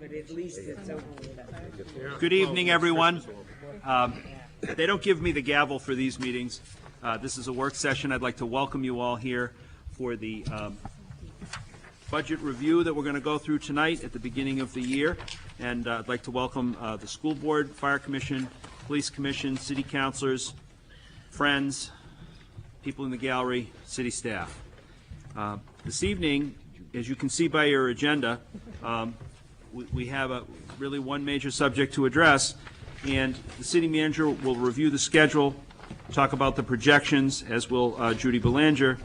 But at least it's over with. Good evening, everyone. They don't give me the gavel for these meetings. This is a work session. I'd like to welcome you all here for the budget review that we're going to go through tonight at the beginning of the year. And I'd like to welcome the school board, fire commission, police commission, city councilors, friends, people in the gallery, city staff. This evening, as you can see by your agenda, we have really one major subject to address, and the city manager will review the schedule, talk about the projections, as will Judy Belanger.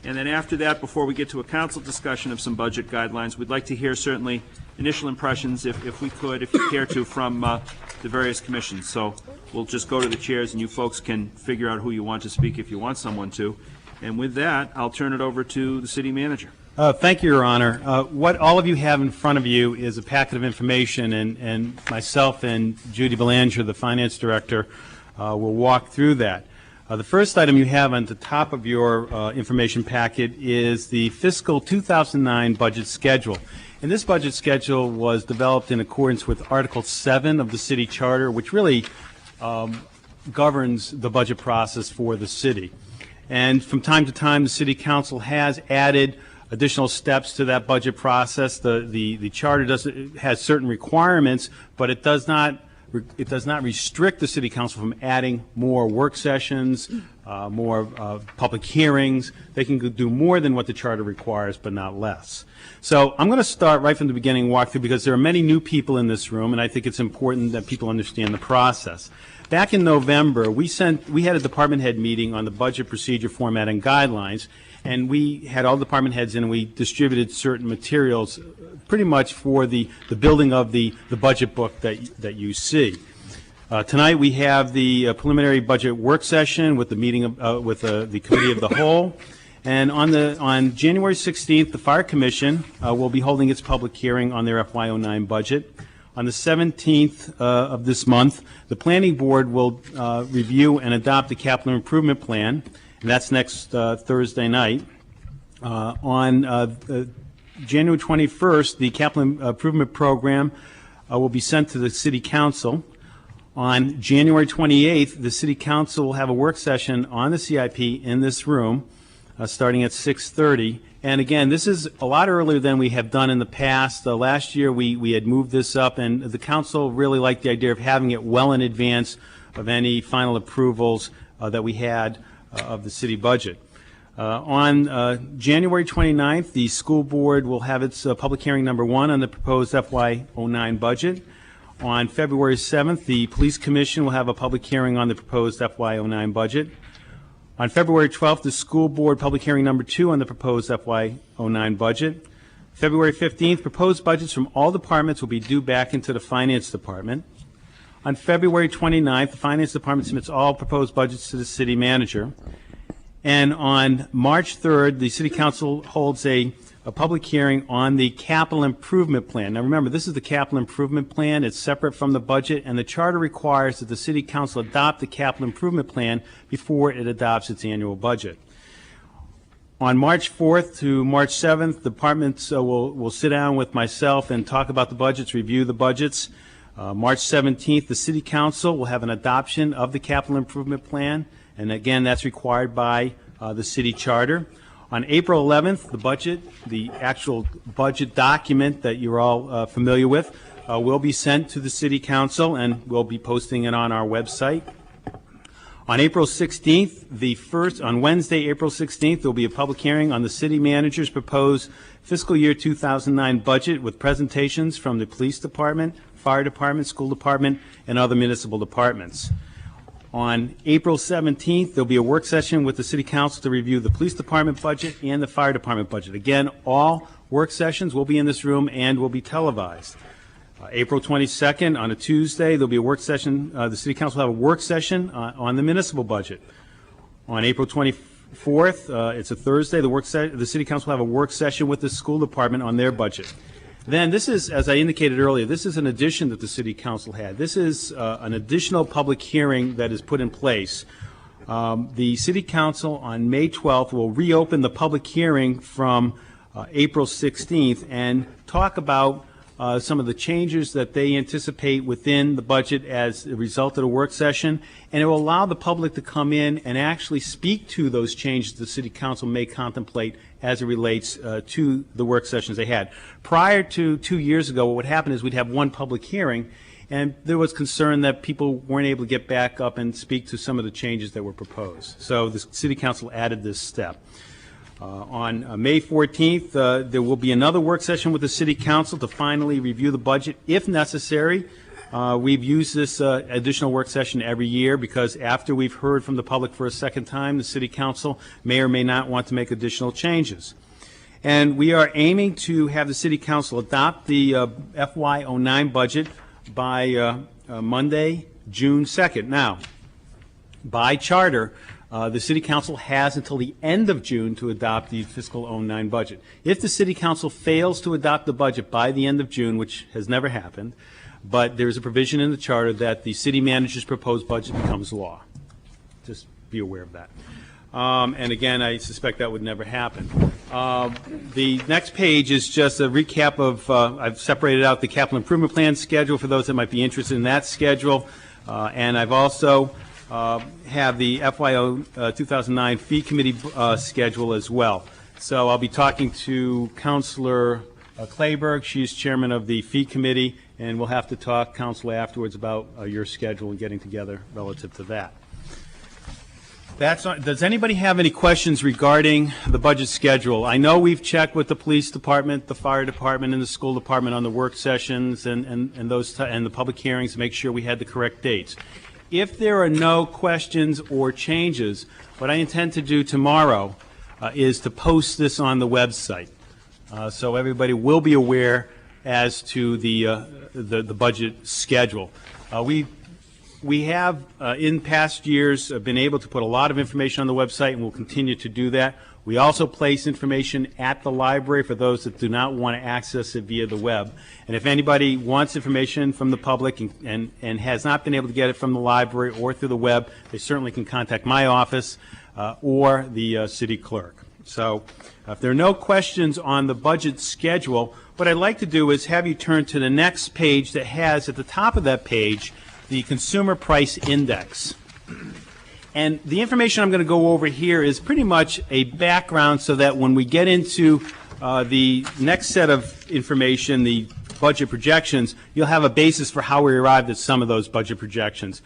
And then after that, before we get to a council discussion of some budget guidelines, we'd like to hear certainly initial impressions, if we could, if you care to, from the various commissions. So we'll just go to the chairs and you folks can figure out who you want to speak if you want someone to. And with that, I'll turn it over to the city manager. Thank you, Your Honor. What all of you have in front of you is a packet of information, and myself and Judy Belanger, the finance director, will walk through that. The first item you have on the top of your information packet is the fiscal 2009 budget schedule. And this budget schedule was developed in accordance with Article 7 of the city charter, which really governs the budget process for the city. And from time to time, the city council has added additional steps to that budget process. The charter has certain requirements, but it does not restrict the city council from adding more work sessions, more public hearings. They can do more than what the charter requires, but not less. So I'm going to start right from the beginning, walk through, because there are many new people in this room, and I think it's important that people understand the process. Back in November, we had a department head meeting on the budget procedure format and guidelines, and we had all department heads in, and we distributed certain materials pretty much for the building of the budget book that you see. Tonight we have the preliminary budget work session with the meeting with the committee of the whole, and on January 16th, the Fire Commission will be holding its public hearing on their FY09 budget. On the 17th of this month, the Planning Board will review and adopt the capital improvement plan, and that's next Thursday night. On January 21st, the capital improvement program will be sent to the City Council. On January 28th, the City Council will have a work session on the CIP in this room, starting at 6:30. And again, this is a lot earlier than we have done in the past. Last year, we had moved this up, and the council really liked the idea of having it well in advance of any final approvals that we had of the city budget. On January 29th, the school board will have its public hearing number 1 on the proposed FY09 budget. On February 7th, the police commission will have a public hearing on the proposed FY09 budget. On February 12th, the school board public hearing number 2 on the proposed FY09 budget. February 15th, proposed budgets from all departments will be due back into the finance department. On February 29th, the finance department submits all proposed budgets to the city manager. And on March 3rd, the city council holds a public hearing on the capital improvement plan. Now remember, this is the capital improvement plan. It's separate from the budget, and the charter requires that the city council adopt the capital improvement plan before it adopts its annual budget. On March 4th to March 7th, departments will sit down with myself and talk about the budgets, review the budgets. March 17th, the city council will have an adoption of the capital improvement plan, and again, that's required by the city charter. On April 11th, the actual budget document that you're all familiar with, will be sent to the City Council, and we'll be posting it on our website. On April 16th, on Wednesday, April 16th, there will be a public hearing on the City Manager's proposed fiscal year 2009 budget with presentations from the Police Department, Fire Department, School Department, and other municipal departments. On April 17th, there'll be a work session with the City Council to review the Police Department budget and the Fire Department budget. Again, all work sessions will be in this room and will be televised. April 22nd, on a Tuesday, there'll be a work session. The City Council will have a work session on the municipal budget. On April 24th, it's a Thursday, the City Council will have a work session with the School Department on their budget. Then this is, as I indicated earlier, this is an addition that the City Council had. This is an additional public hearing that is put in place. The City Council on May 12th will reopen the public hearing from April 16th and talk about some of the changes that they anticipate within the budget as a result of the work session, and it will allow the public to come in and actually speak to those changes the City Council may contemplate as it relates to the work sessions they had. Prior to 2 years ago, what would happen is we'd have one public hearing, and there was concern that people weren't able to get back up and speak to some of the changes that were proposed. So the City Council added this step. On May 14th, there will be another work session with the City Council to finally review the budget if necessary. We've used this additional work session every year because after we've heard from the public for a second time, the City Council may or may not want to make additional changes. And we are aiming to have the City Council adopt the FY09 budget by Monday, June 2nd. Now, by charter, the City Council has until the end of June to adopt the fiscal 09 budget. If the City Council fails to adopt the budget by the end of June, which has never happened, but there's a provision in the charter that the city manager's proposed budget becomes law. Just be aware of that. And again, I suspect that would never happen. The next page is just a recap of, I've separated out the capital improvement plan schedule for those that might be interested in that schedule. And I've also have the FY 2009 fee committee schedule as well. So I'll be talking to Councilor Clayburgh. She's chairman of the fee committee, and we'll have to talk, Councilor, afterwards about your schedule and getting together relative to that. Does anybody have any questions regarding the budget schedule? I know we've checked with the police department, the fire department, and the school department on the work sessions and the public hearings to make sure we had the correct dates. If there are no questions or changes, what I intend to do tomorrow is to post this on the website, so everybody will be aware as to the budget schedule. We have, in past years, been able to put a lot of information on the website, and we'll continue to do that. We also place information at the library for those that do not want to access it via the web. And if anybody wants information from the public and has not been able to get it from the library or through the web, they certainly can contact my office or the city clerk. So if there are no questions on the budget schedule, what I'd like to do is have you turn to the next page that has at the top of that page the Consumer Price Index. And the information I'm going to go over here is pretty much a background so that when we get into the next set of information, the budget projections, you'll have a basis for how we arrived at some of those budget projections.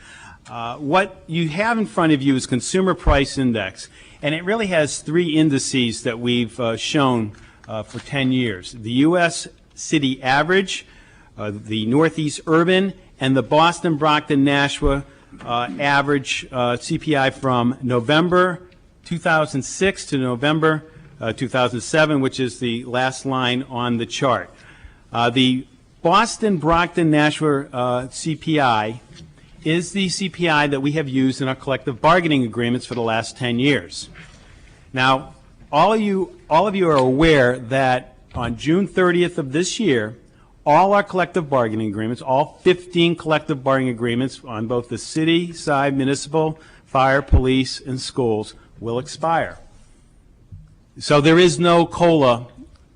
What you have in front of you is Consumer Price Index, and it really has three indices that we've shown for 10 years. The U.S. city average, the Northeast urban, and the Boston, Brockton, Nashua average CPI from November 2006 to November 2007, which is the last line on the chart. The Boston, Brockton, Nashua CPI is the CPI that we have used in our collective bargaining agreements for the last 10 years. Now, all of you are aware that on June 30th of this year, all our collective bargaining agreements, all 15 collective bargaining agreements on both the city side, municipal, fire, police, and schools will expire. So there is no COLA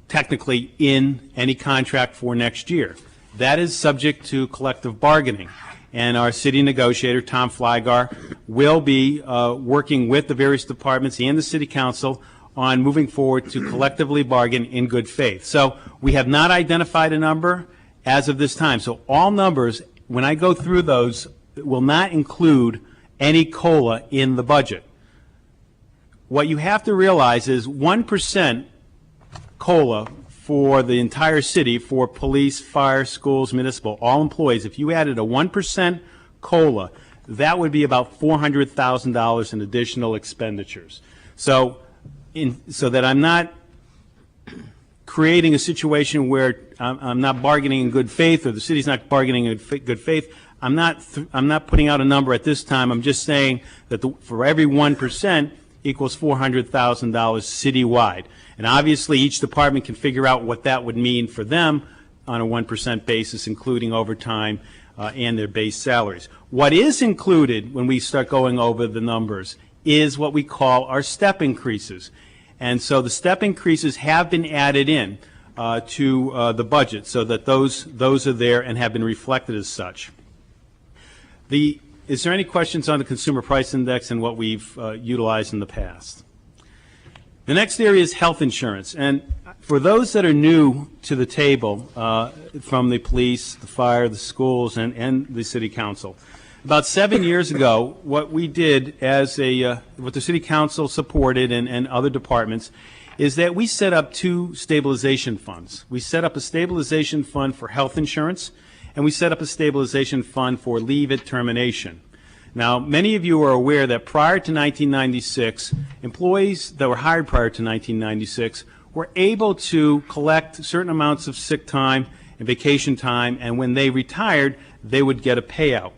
technically in any contract for next year. That is subject to collective bargaining. And our city negotiator, Tom Flygar, will be working with the various departments and the city council on moving forward to collectively bargain in good faith. So we have not identified a number as of this time. So all numbers, when I go through those, will not include any COLA in the budget. What you have to realize is 1% COLA for the entire city, for police, fire, schools, municipal, all employees, if you added a 1% COLA, that would be about $400,000 in additional expenditures. So that I'm not creating a situation where I'm not bargaining in good faith, or the city's not bargaining in good faith, I'm not putting out a number at this time. I'm just saying that for every 1% equals $400,000 citywide. And obviously each department can figure out what that would mean for them on a 1% basis, including overtime and their base salaries. What is included when we start going over the numbers is what we call our step increases. And so the step increases have been added in. to the budget, so that those are there and have been reflected as such. Is there any questions on the Consumer Price Index and what we've utilized in the past? The next area is health insurance. And for those that are new to the table, from the police, the fire, the schools, and the City Council, about 7 years ago, what we did what the City Council supported and other departments, is that we set up two stabilization funds. We set up a stabilization fund for health insurance, and we set up a stabilization fund for leave at termination. Now, many of you are aware that prior to 1996, employees that were hired prior to 1996 were able to collect certain amounts of sick time and vacation time, and when they retired, they would get a payout.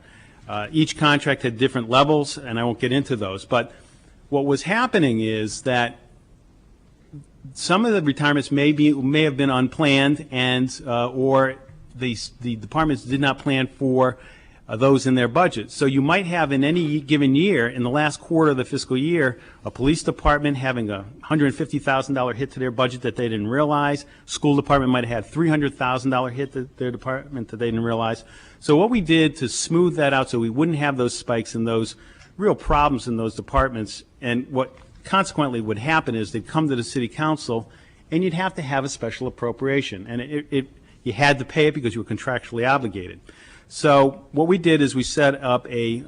Each contract had different levels, and I won't get into those. But what was happening is that some of the retirements may have been unplanned, and or the departments did not plan for those in their budget. So you might have in any given year, in the last quarter of the fiscal year, a police department having a $150,000 hit to their budget that they didn't realize. School department might have had $300,000 hit to their department that they didn't realize. So what we did to smooth that out so we wouldn't have those spikes and those real problems in those departments, and what consequently would happen is they'd come to the City Council and you'd have to have a special appropriation, and you had to pay it because you were contractually obligated. So what we did is we set up a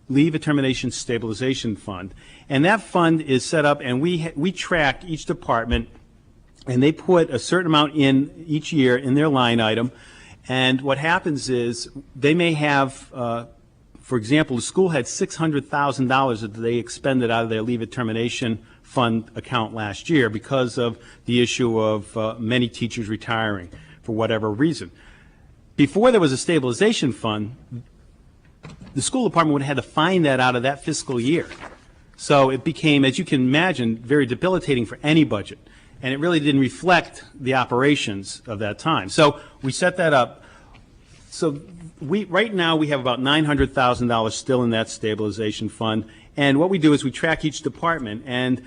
leave at termination stabilization fund, and that fund is set up, and we track each department, and they put a certain amount in each year in their line item. And what happens is they may have, for example, the school had $600,000 that they expended out of their leave at termination fund account last year because of the issue of many teachers retiring for whatever reason. Before there was a stabilization fund, the school department would have had to find that out of that fiscal year. So it became, as you can imagine, very debilitating for any budget. And it really didn't reflect the operations of that time. So we set that up. So right now we have about $900,000 still in that stabilization fund. And what we do is we track each department. And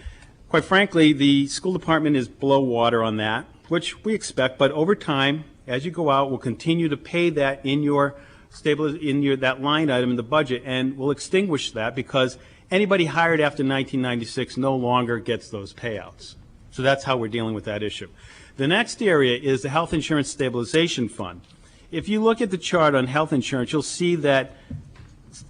quite frankly, the school department is below water on that, which we expect. But over time, as you go out, we'll continue to pay that in that line item in the budget, and we'll extinguish that because anybody hired after 1996 no longer gets those payouts. So that's how we're dealing with that issue. The next area is the Health Insurance Stabilization Fund. If you look at the chart on health insurance, you'll see that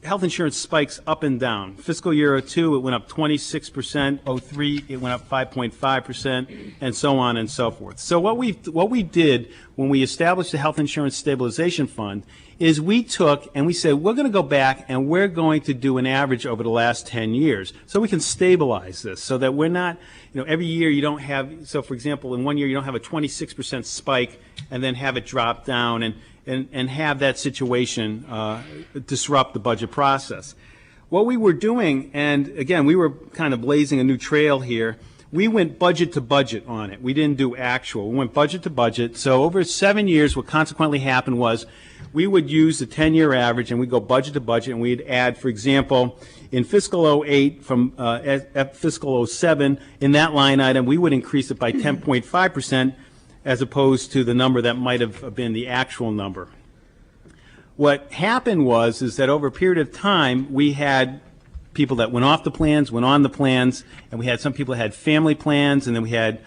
health insurance spikes up and down. Fiscal year 02, it went up 26%. 03, it went up 5.5%, and so on and so forth. So what we did when we established the Health Insurance Stabilization Fund is we took and we said we're going to go back and we're going to do an average over the last 10 years so we can stabilize this so that we're not, every year you don't have, so for example, in one year you don't have a 26% spike and then have it drop down and have that situation disrupt the budget process. What we were doing, and again, we were kind of blazing a new trail here, we went budget to budget on it. We didn't do actual. We went budget to budget. So over 7 years, what consequently happened was we would use the 10-year average and we'd go budget to budget and we'd add, for example, in fiscal 08 from fiscal 07, in that line item, we would increase it by 10.5% as opposed to the number that might have been the actual number. What happened is that over a period of time, we had people that went off the plans, went on the plans, and we had some people that had family plans, and then we had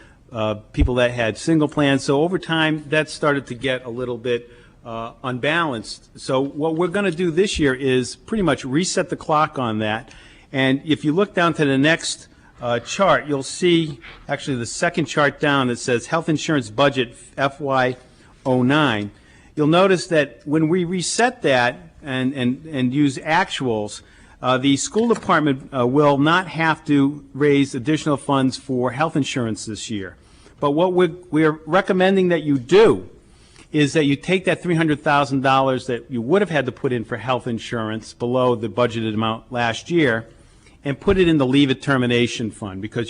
people that had single plans. So over time, that started to get a little bit unbalanced. So what we're going to do this year is pretty much reset the clock on that. And if you look down to the next chart, you'll see actually the second chart down that says health insurance budget FY09. You'll notice that when we reset that and use actuals, the school department will not have to raise additional funds for health insurance this year. But what we're recommending that you do is that you take that $300,000 that you would have had to put in for health insurance below the budgeted amount last year and put it in the leave at termination fund because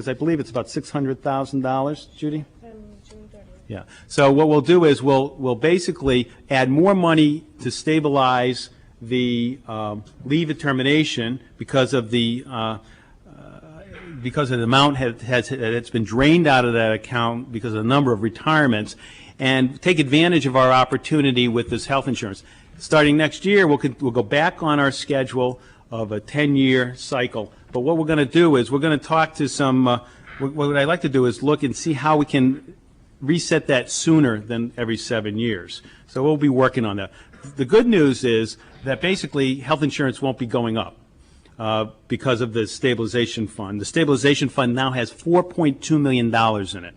I believe it's about $600,000, Judy? June 30th. Yeah. So what we'll do is we'll basically add more money to stabilize the leave at termination because of the because of the amount that's been drained out of that account because of the number of retirements, and take advantage of our opportunity with this health insurance. Starting next year, we'll go back on our schedule of a 10-year cycle. But what we're going to do is we're going to talk to some, what I'd like to do is look and see how we can reset that sooner than every 7 years. So we'll be working on that. The good news is that basically health insurance won't be going up because of the stabilization fund. The stabilization fund now has $4.2 million in it.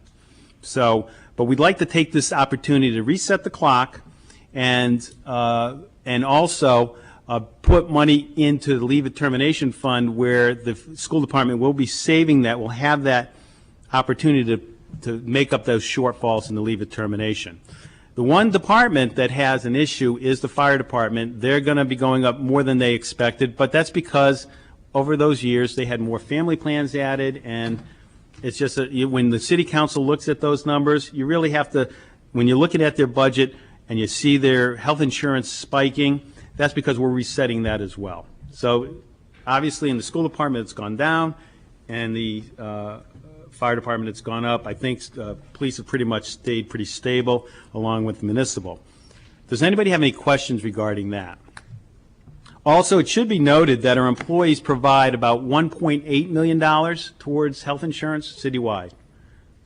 So, but we'd like to take this opportunity to reset the clock and also put money into the leave of termination fund where the school department will be saving that, will have that opportunity to make up those shortfalls in the leave of termination. The one department that has an issue is the fire department. They're going to be going up more than they expected, but that's because over those years they had more family plans added, and it's just when the city council looks at those numbers, you really have to, when you're looking at their budget and you see their health insurance spiking, that's because we're resetting that as well. So obviously in the school department it's gone down, and the fire department it's gone up. I think police have pretty much stayed pretty stable along with municipal. Does anybody have any questions regarding that? Also, it should be noted that our employees provide about $1.8 million towards health insurance citywide.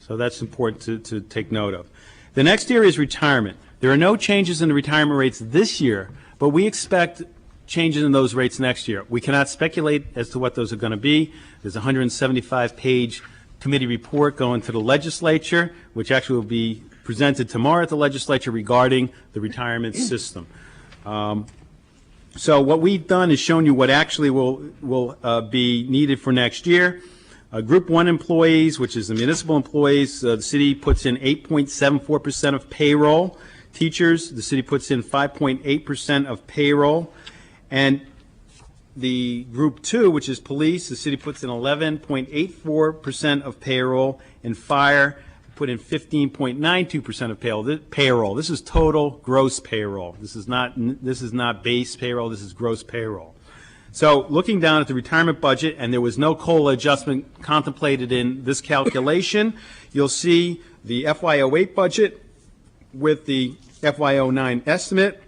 So that's important to take note of. The next area is retirement. There are no changes in the retirement rates this year, but we expect changes in those rates next year. We cannot speculate as to what those are going to be. There's a 175-page committee report going to the legislature, which actually will be presented tomorrow at the legislature regarding the retirement system. So what we've done is shown you what actually will be needed for next year. Group 1 employees, which is the municipal employees, the city puts in 8.74% of payroll. Teachers, the city puts in 5.8% of payroll. And the Group 2, which is police, the city puts in 11.84% of payroll, and fire put in 15.92% of payroll. This is total gross payroll. This is not base payroll. This is gross payroll. So looking down at the retirement budget, and there was no COLA adjustment contemplated in this calculation, you'll see the FY08 budget with the FY09 estimate,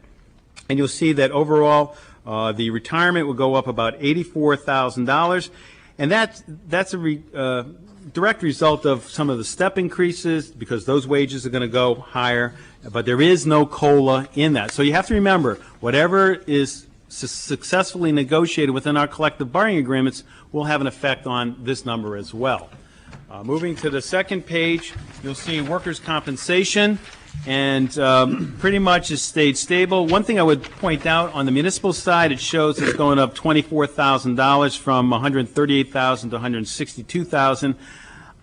and you'll see that overall the retirement will go up about $84,000, and that's a direct result of some of the step increases because those wages are going to go higher, but there is no COLA in that. So you have to remember, whatever is successfully negotiated within our collective bargaining agreements will have an effect on this number as well. Moving to the second page, you'll see workers' compensation, and pretty much has stayed stable. One thing I would point out, on the municipal side, it shows it's going up $24,000 from $138,000 to $162,000.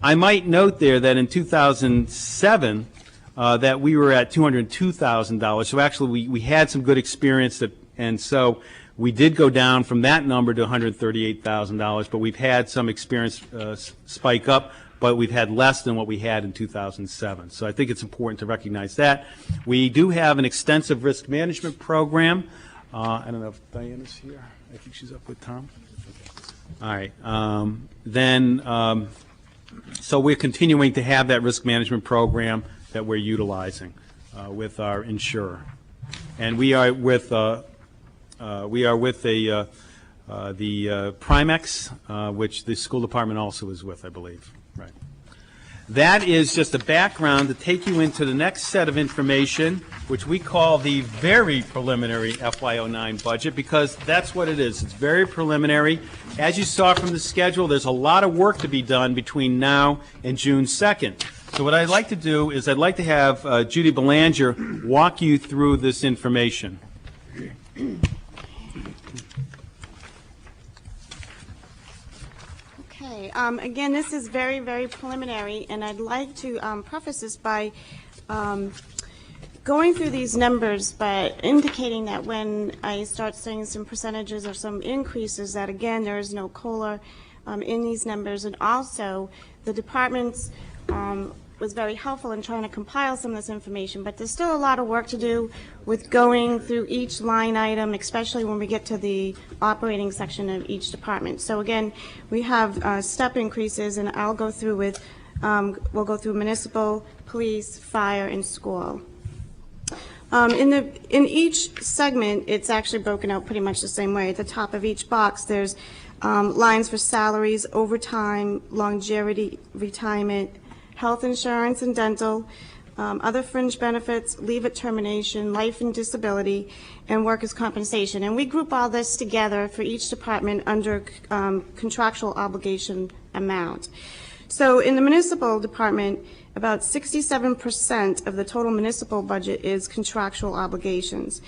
I might note there that in 2007 that we were at $202,000. So actually we had some good experience, and so we did go down from that number to $138,000, but we've had some experience spike up, but we've had less than what we had in 2007. So I think it's important to recognize that. We do have an extensive risk management program. I don't know if Diana's here. I think she's up with Tom. All right. So we're continuing to have that risk management program that we're utilizing with our insurer. And we are with the Primex, which the school department also is with, I believe. Right. That is just a background to take you into the next set of information, which we call the very preliminary FY09 budget, because that's what it is. It's very preliminary. As you saw from the schedule, there's a lot of work to be done between now and June 2nd. So what I'd like to do is I'd like to have Judy Belanger walk you through this information. Okay. Again, this is very, very preliminary, and I'd like to preface this by going through these numbers, but indicating that when I start saying some percentages or some increases, that again, there is no COLA in these numbers, and also the departments was very helpful in trying to compile some of this information, but there's still a lot of work to do with going through each line item, especially when we get to the operating section of each department. So again, we have step increases, and I'll go through with, we'll go through municipal, police, fire, and school. In each segment, it's actually broken out pretty much the same way. At the top of each box, there's lines for salaries, overtime, longevity, retirement, health insurance and dental, other fringe benefits, leave at termination, life and disability, and workers' compensation. And we group all this together for each department under contractual obligation amount. So in the municipal department, about 67% of the total municipal budget is contractual obligations.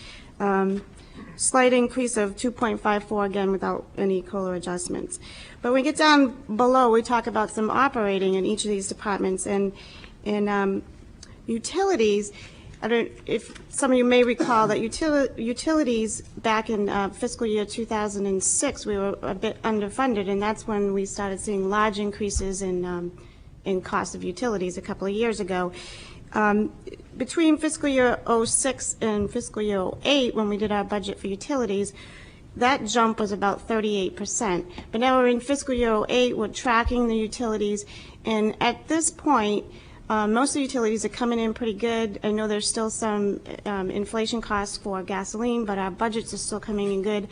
Slight increase of 2.54 again without any COLA adjustments. But when we get down below, we talk about some operating in each of these departments. And in utilities, I don't, if some of you may recall that utilities back in fiscal year 2006, we were a bit underfunded, and that's when we started seeing large increases in cost of utilities a couple of years ago. Between fiscal year 06 and fiscal year 08, when we did our budget for utilities, that jump was about 38%. But now we're in fiscal year 08, we're tracking the utilities, and at this point, most of the utilities are coming in pretty good. I know there's still some inflation costs for gasoline, but our budgets are still coming in good.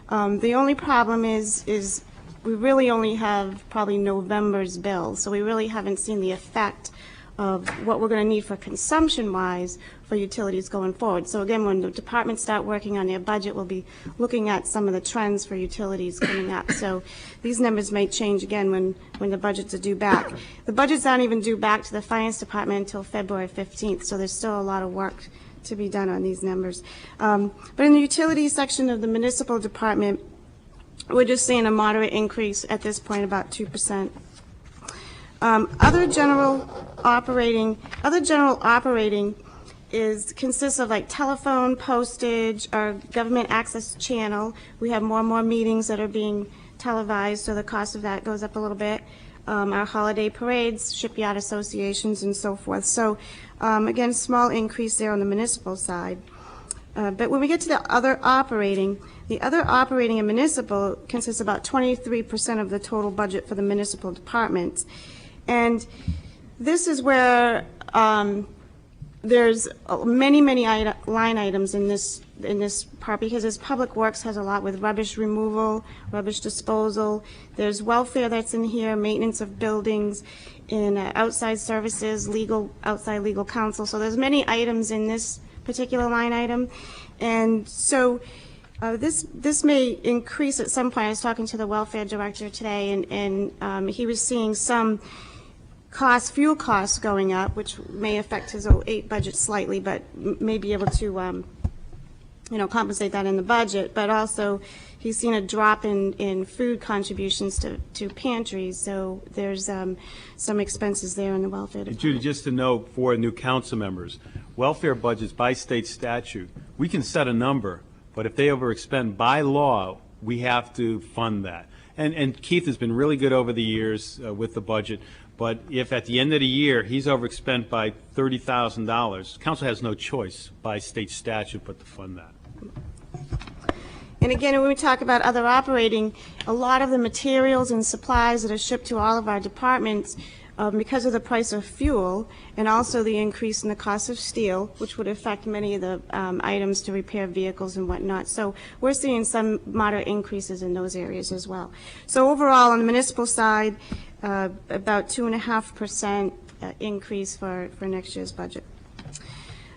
The only problem is we really only have probably November's bill, so we really haven't seen the effect of what we're going to need for consumption-wise for utilities going forward. So again, when the departments start working on their budget, we'll be looking at some of the trends for utilities coming up. So these numbers may change again when the budgets are due back. The budgets aren't even due back to the finance department until February 15th, so there's still a lot of work to be done on these numbers. But in the utilities section of the municipal department, we're just seeing a moderate increase at this point, about 2%. Other general operating consists of like telephone, postage, our government access channel. We have more and more meetings that are being televised, so the cost of that goes up a little bit. Our holiday parades, shipyard associations, and so forth. So again, small increase there on the municipal side. But when we get to the other operating in municipal consists about 23% of the total budget for the municipal departments. And this is where there's many line items in this part, because as Public Works has a lot with rubbish removal, rubbish disposal. There's welfare that's in here, maintenance of buildings, in outside services, outside legal counsel. So there's many items in this particular line item, and so this may increase at some point. I was talking to the welfare director today, and he was seeing some fuel costs going up, which may affect his 08 budget slightly, but may be able to compensate that in the budget. But also, he's seen a drop in food contributions to pantries, so there's some expenses there in the welfare department. Judy, just to note for new council members, welfare budgets by state statute, we can set a number, but if they overexpend by law, we have to fund that. And Keith has been really good over the years with the budget, but if at the end of the year he's overspent by $30,000, council has no choice by state statute but to fund that. And again, when we talk about other operating, a lot of the materials and supplies that are shipped to all of our departments, because of the price of fuel and also the increase in the cost of steel, which would affect many of the items to repair vehicles and whatnot. So we're seeing some moderate increases in those areas as well. So overall, on the municipal side, about 2.5% increase for next year's budget.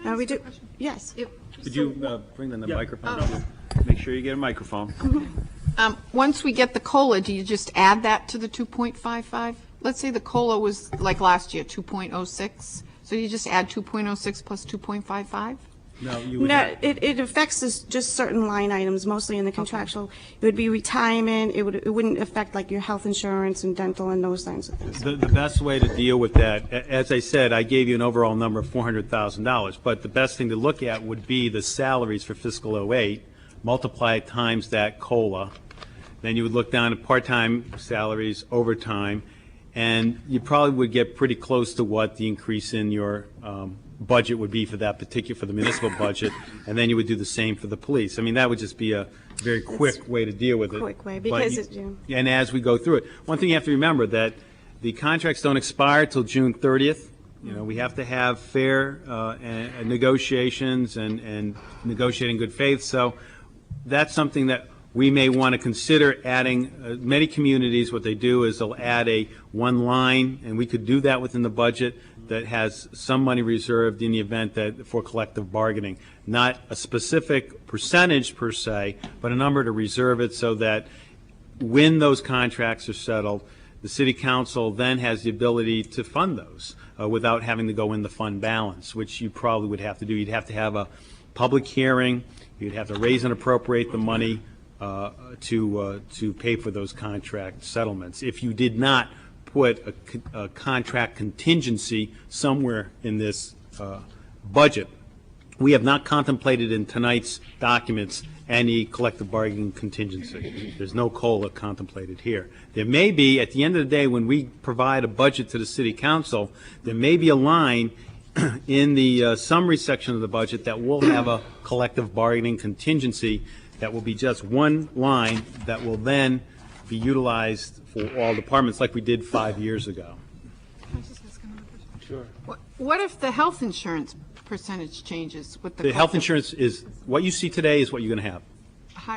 We do, yes. Could you bring the microphone up? Make sure you get a microphone. Once we get the COLA, do you just add that to the 2.55? Let's say the COLA was like last year, 2.06. So you just add 2.06 plus 2.55? No, you would No, it affects just certain line items, mostly in the contractual. It would be retirement. It wouldn't affect like your health insurance and dental and those kinds of things. The best way to deal with that, as I said, I gave you an overall number of $400,000, but the best thing to look at would be the salaries for fiscal 08, multiply it times that COLA. Then you would look down at part-time salaries, overtime, and you probably would get pretty close to what the increase in your budget would be for that particular, for the municipal budget, and then you would do the same for the police. I mean, that would just be a very quick way to deal with it. Quick way, But because and as we go through it, one thing you have to remember, that the contracts don't expire till June 30th. You know, we have to have fair negotiations and negotiate in good faith. So that's something that we may want to consider adding. Many communities, what they do is they'll add one line, and we could do that within the budget, that has some money reserved in the event that for collective bargaining. Not a specific percentage per se, but a number to reserve it so that when those contracts are settled, the city council then has the ability to fund those without having to go in the fund balance, which you probably would have to do. You'd have to have a public hearing. You'd have to raise and appropriate the money to pay for those contract settlements. If you did not put a contract contingency somewhere in this budget, we have not contemplated in tonight's documents any collective bargaining contingency. There's no COLA contemplated here. There may be, at the end of the day, when we provide a budget to the city council, there may be a line in the summary section of the budget that will have a collective bargaining contingency that will be just one line that will then be utilized for all departments like we did 5 years ago. Sure. What if the health insurance percentage changes with the The health insurance is, what you see today is what you're going to have.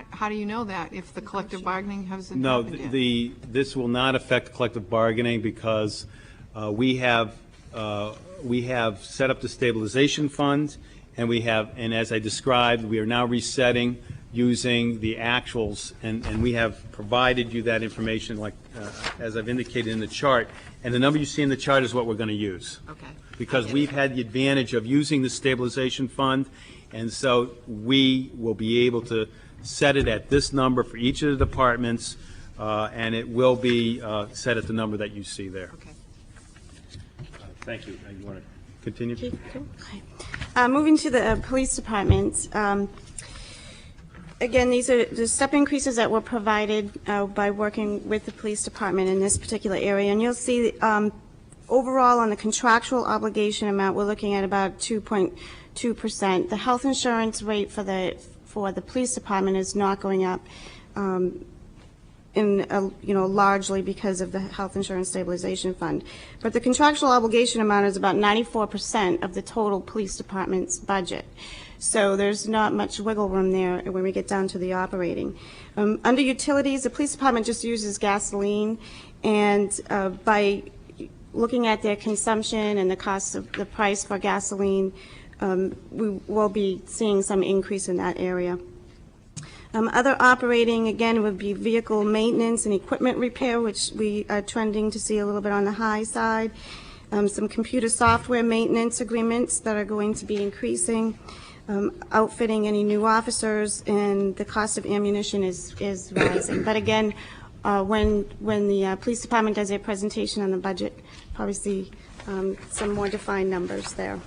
How do you know that if the collective bargaining hasn't No, happened yet? this will not affect collective bargaining because we have set up the stabilization fund, and as I described, we are now resetting using the actuals, and we have provided you that information, like as I've indicated in the chart, and the number you see in the chart is what we're going to use. Okay. Because we've had the advantage of using the stabilization fund, and so we will be able to set it at this number for each of the departments, and it will be set at the number that you see there. Okay. Thank you. You want to continue? Okay. Moving to the police department. Again, these are the step increases that were provided by working with the police department in this particular area. And you'll see overall on the contractual obligation amount, we're looking at about 2.2%. The health insurance rate for the police department is not going up largely because of the health insurance stabilization fund. But the contractual obligation amount is about 94% of the total police department's budget. So there's not much wiggle room there when we get down to the operating. Under utilities, the police department just uses gasoline, and by looking at their consumption and the cost of the price for gasoline, we will be seeing some increase in that area. Other operating, again, would be vehicle maintenance and equipment repair, which we are trending to see a little bit on the high side. Some computer software maintenance agreements that are going to be increasing. Outfitting any new officers, and the cost of ammunition is rising. But again, when the police department does their presentation on the budget, probably see some more defined numbers there.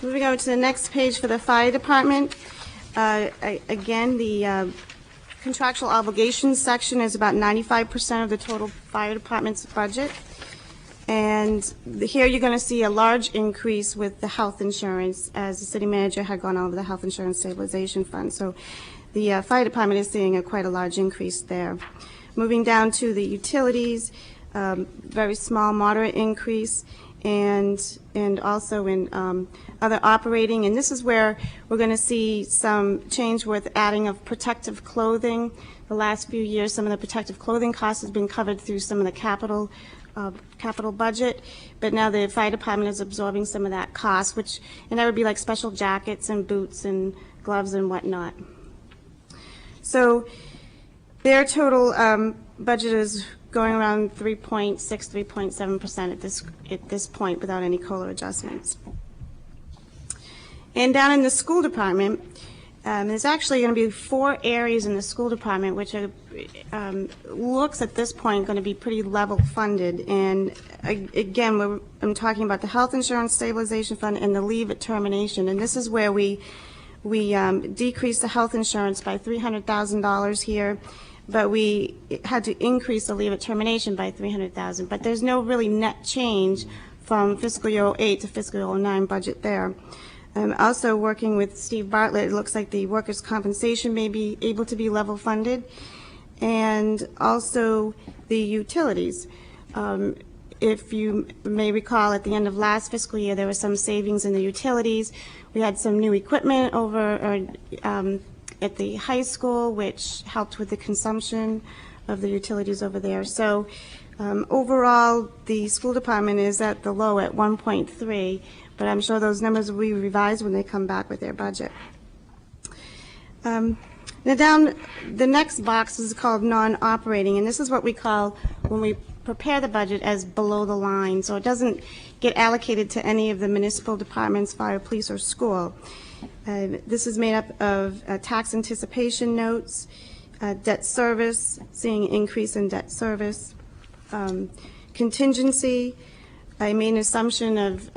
Moving over to the next page for the fire department. Again, the contractual obligations section is about 95% of the total fire department's budget. And here you're going to see a large increase with the health insurance, as the city manager had gone over the health insurance stabilization fund. So the fire department is seeing quite a large increase there. Moving down to the utilities, very small, moderate increase, and also in other operating. And this is where we're going to see some change with adding of protective clothing. The last few years, some of the protective clothing costs has been covered through some of the capital budget, but now the fire department is absorbing some of that cost, and that would be like special jackets and boots and gloves and whatnot. So their total budget is going around 3.6, 3.7% at this point without any COLA adjustments. And down in the school department, there's actually going to be 4 areas in the school department which are, looks at this point going to be pretty level funded. And again, I'm talking about the health insurance stabilization fund and the leave at termination. And this is where we decreased the health insurance by $300,000 here. but we had to increase the leave of termination by $300,000. But there's no really net change from fiscal year '08 to fiscal year '09 budget there. Also working with Steve Bartlett, it looks like the workers' compensation may be able to be level funded, and also the utilities. If you may recall, at the end of last fiscal year, there was some savings in the utilities. We had some new equipment over at the high school, which helped with the consumption of the utilities over there. So overall, the school department is at the low at 1.3, but I'm sure those numbers will be revised when they come back with their budget. Now down, the next box is called non-operating, and this is what we call, when we prepare the budget, as below the line. So it doesn't get allocated to any of the municipal departments, fire, police, or school. This is made up of tax anticipation notes, debt service, seeing an increase in debt service, contingency. I made an assumption of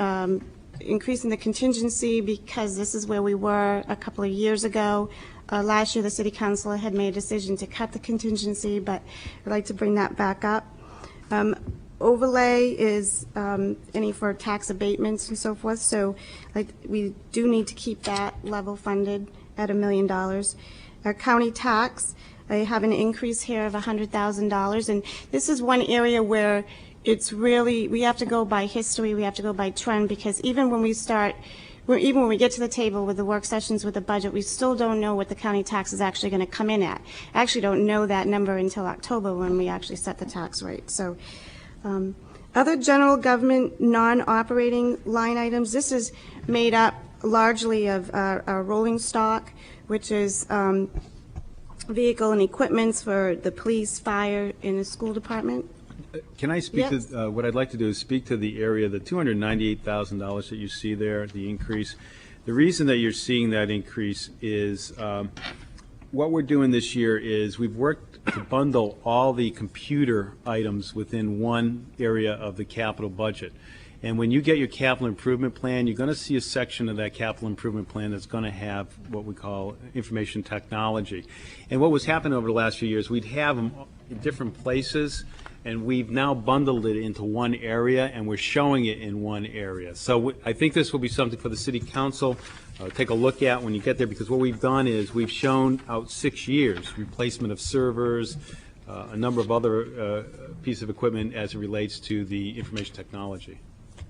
increasing the contingency because this is where we were a couple of years ago. Last year, the city council had made a decision to cut the contingency, but I'd like to bring that back up. Overlay is any for tax abatements and so forth, so we do need to keep that level funded at $1 million. Our county tax, I have an increase here of $100,000, and this is one area where it's really, we have to go by history, we have to go by trend, because even when we start, even when we get to the table with the work sessions with the budget, we still don't know what the county tax is actually going to come in at. I actually don't know that number until October when we actually set the tax rate. So other general government non-operating line items, this is made up largely of our rolling stock, which is vehicle and equipments for the police, fire, and the school department. Can I speak Yes. to, what I'd like to do is speak to the area, the $298,000 that you see there, the increase. The reason that you're seeing that increase is what we're doing this year is we've worked to bundle all the computer items within one area of the capital budget. And when you get your capital improvement plan, you're going to see a section of that capital improvement plan that's going to have what we call information technology. And what was happening over the last few years, we'd have them in different places, and we've now bundled it into one area, and we're showing it in one area. So I think this will be something for the city council take a look at when you get there, because what we've done is we've shown out 6 years, replacement of servers, a number of other pieces of equipment as it relates to the information technology.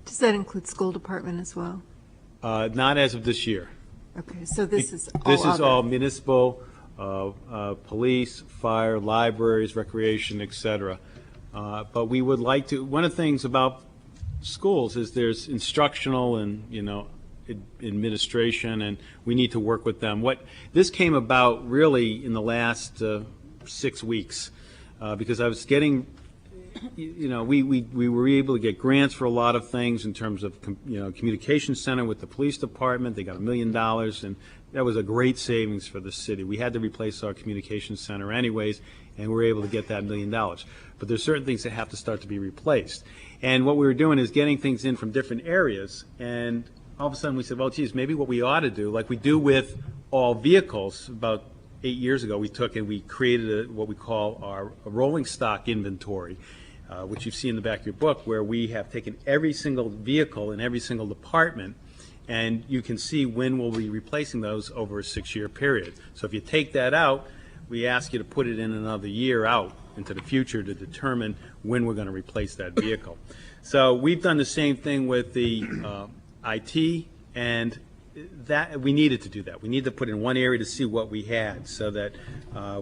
Does that include school department as well? Not as of this year. Okay, so this is all This is other. all municipal, police, fire, libraries, recreation, et cetera. But we would like to, one of the things about schools is there's instructional and, administration, and we need to work with them. This came about really in the last 6 weeks, because I was getting, we were able to get grants for a lot of things in terms of, communication center with the police department. They got $1 million, and that was a great savings for the city. We had to replace our communication center anyways, and we were able to get that $1 million. But there's certain things that have to start to be replaced. And what we were doing is getting things in from different areas, and all of a sudden we said, well, geez, maybe what we ought to do, like we do with all vehicles, about 8 years ago, we took and we created what we call our rolling stock inventory, which you see in the back of your book, where we have taken every single vehicle in every single department, and you can see when we'll be replacing those over a 6-year period. So if you take that out, we ask you to put it in another year out into the future to determine when we're going to replace that vehicle. So we've done the same thing with the IT, and that we needed to do that. We needed to put in one area to see what we had so that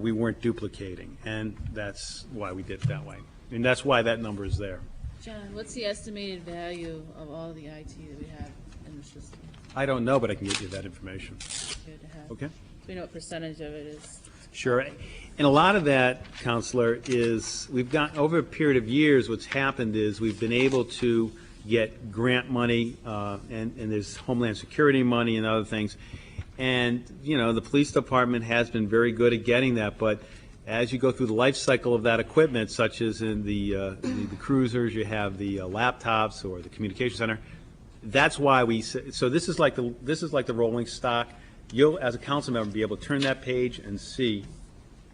we weren't duplicating, and that's why we did it that way. And that's why that number is there. John, what's the estimated value of all the IT that we have in the system? I don't know, but I can get you that information. Good to have. Okay? Do we know what percentage of it is? Sure. And a lot of that, Counselor, is we've got, over a period of years, what's happened is we've been able to get grant money, and there's Homeland Security money and other things. And, the police department has been very good at getting that, but as you go through the life cycle of that equipment, such as in the cruisers, you have the laptops or the communication center. That's why so this is like the rolling stock. You'll, as a council member, be able to turn that page and see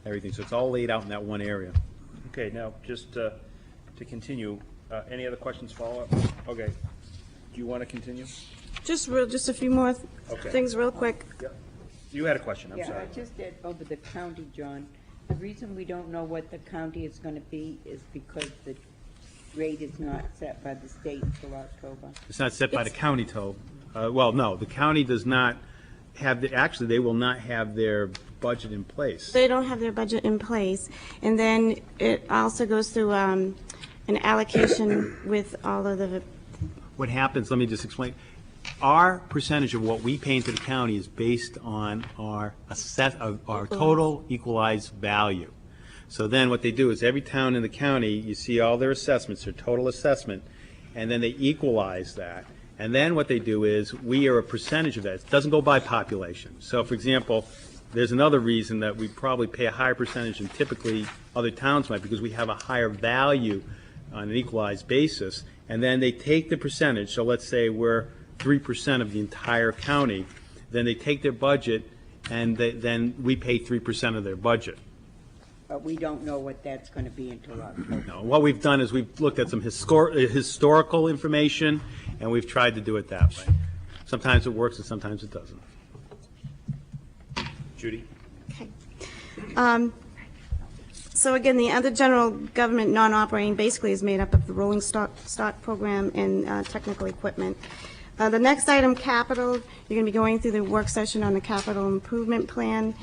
everything. So it's all laid out in that one area. Okay, now, just to continue, any other questions, follow-up? Okay. Do you want to continue? Just a few more Okay. things real quick. Yep. You had a question, I'm Yeah, sorry. I just did over the county, John. The reason we don't know what the county is going to be is because the rate is not set by the state until October. It's not set by the county till, well, no, the county does not have, actually, they will not have their budget in place. They don't have their budget in place. And then it also goes through an allocation with all of the, What happens, let me just explain. Our percentage of what we pay into the county is based on our our total equalized value. So then what they do is every town in the county, you see all their assessments, their total assessment, and then they equalize that. And then what they do is, we are a percentage of that. It doesn't go by population. So for example, there's another reason that we probably pay a higher percentage than typically other towns might, because we have a higher value on an equalized basis. And then they take the percentage, so let's say we're 3% of the entire county, then they take their budget and then we pay 3% of their budget. But we don't know what that's going to be until October. No, what we've done is we've looked at some historical information, and we've tried to do it that way. Sometimes it works and sometimes it doesn't. Judy? okay. So again, the other general government non-operating basically is made up of the rolling stock program and technical equipment. The next item, capital, you're going to be going through the work session on the capital improvement plan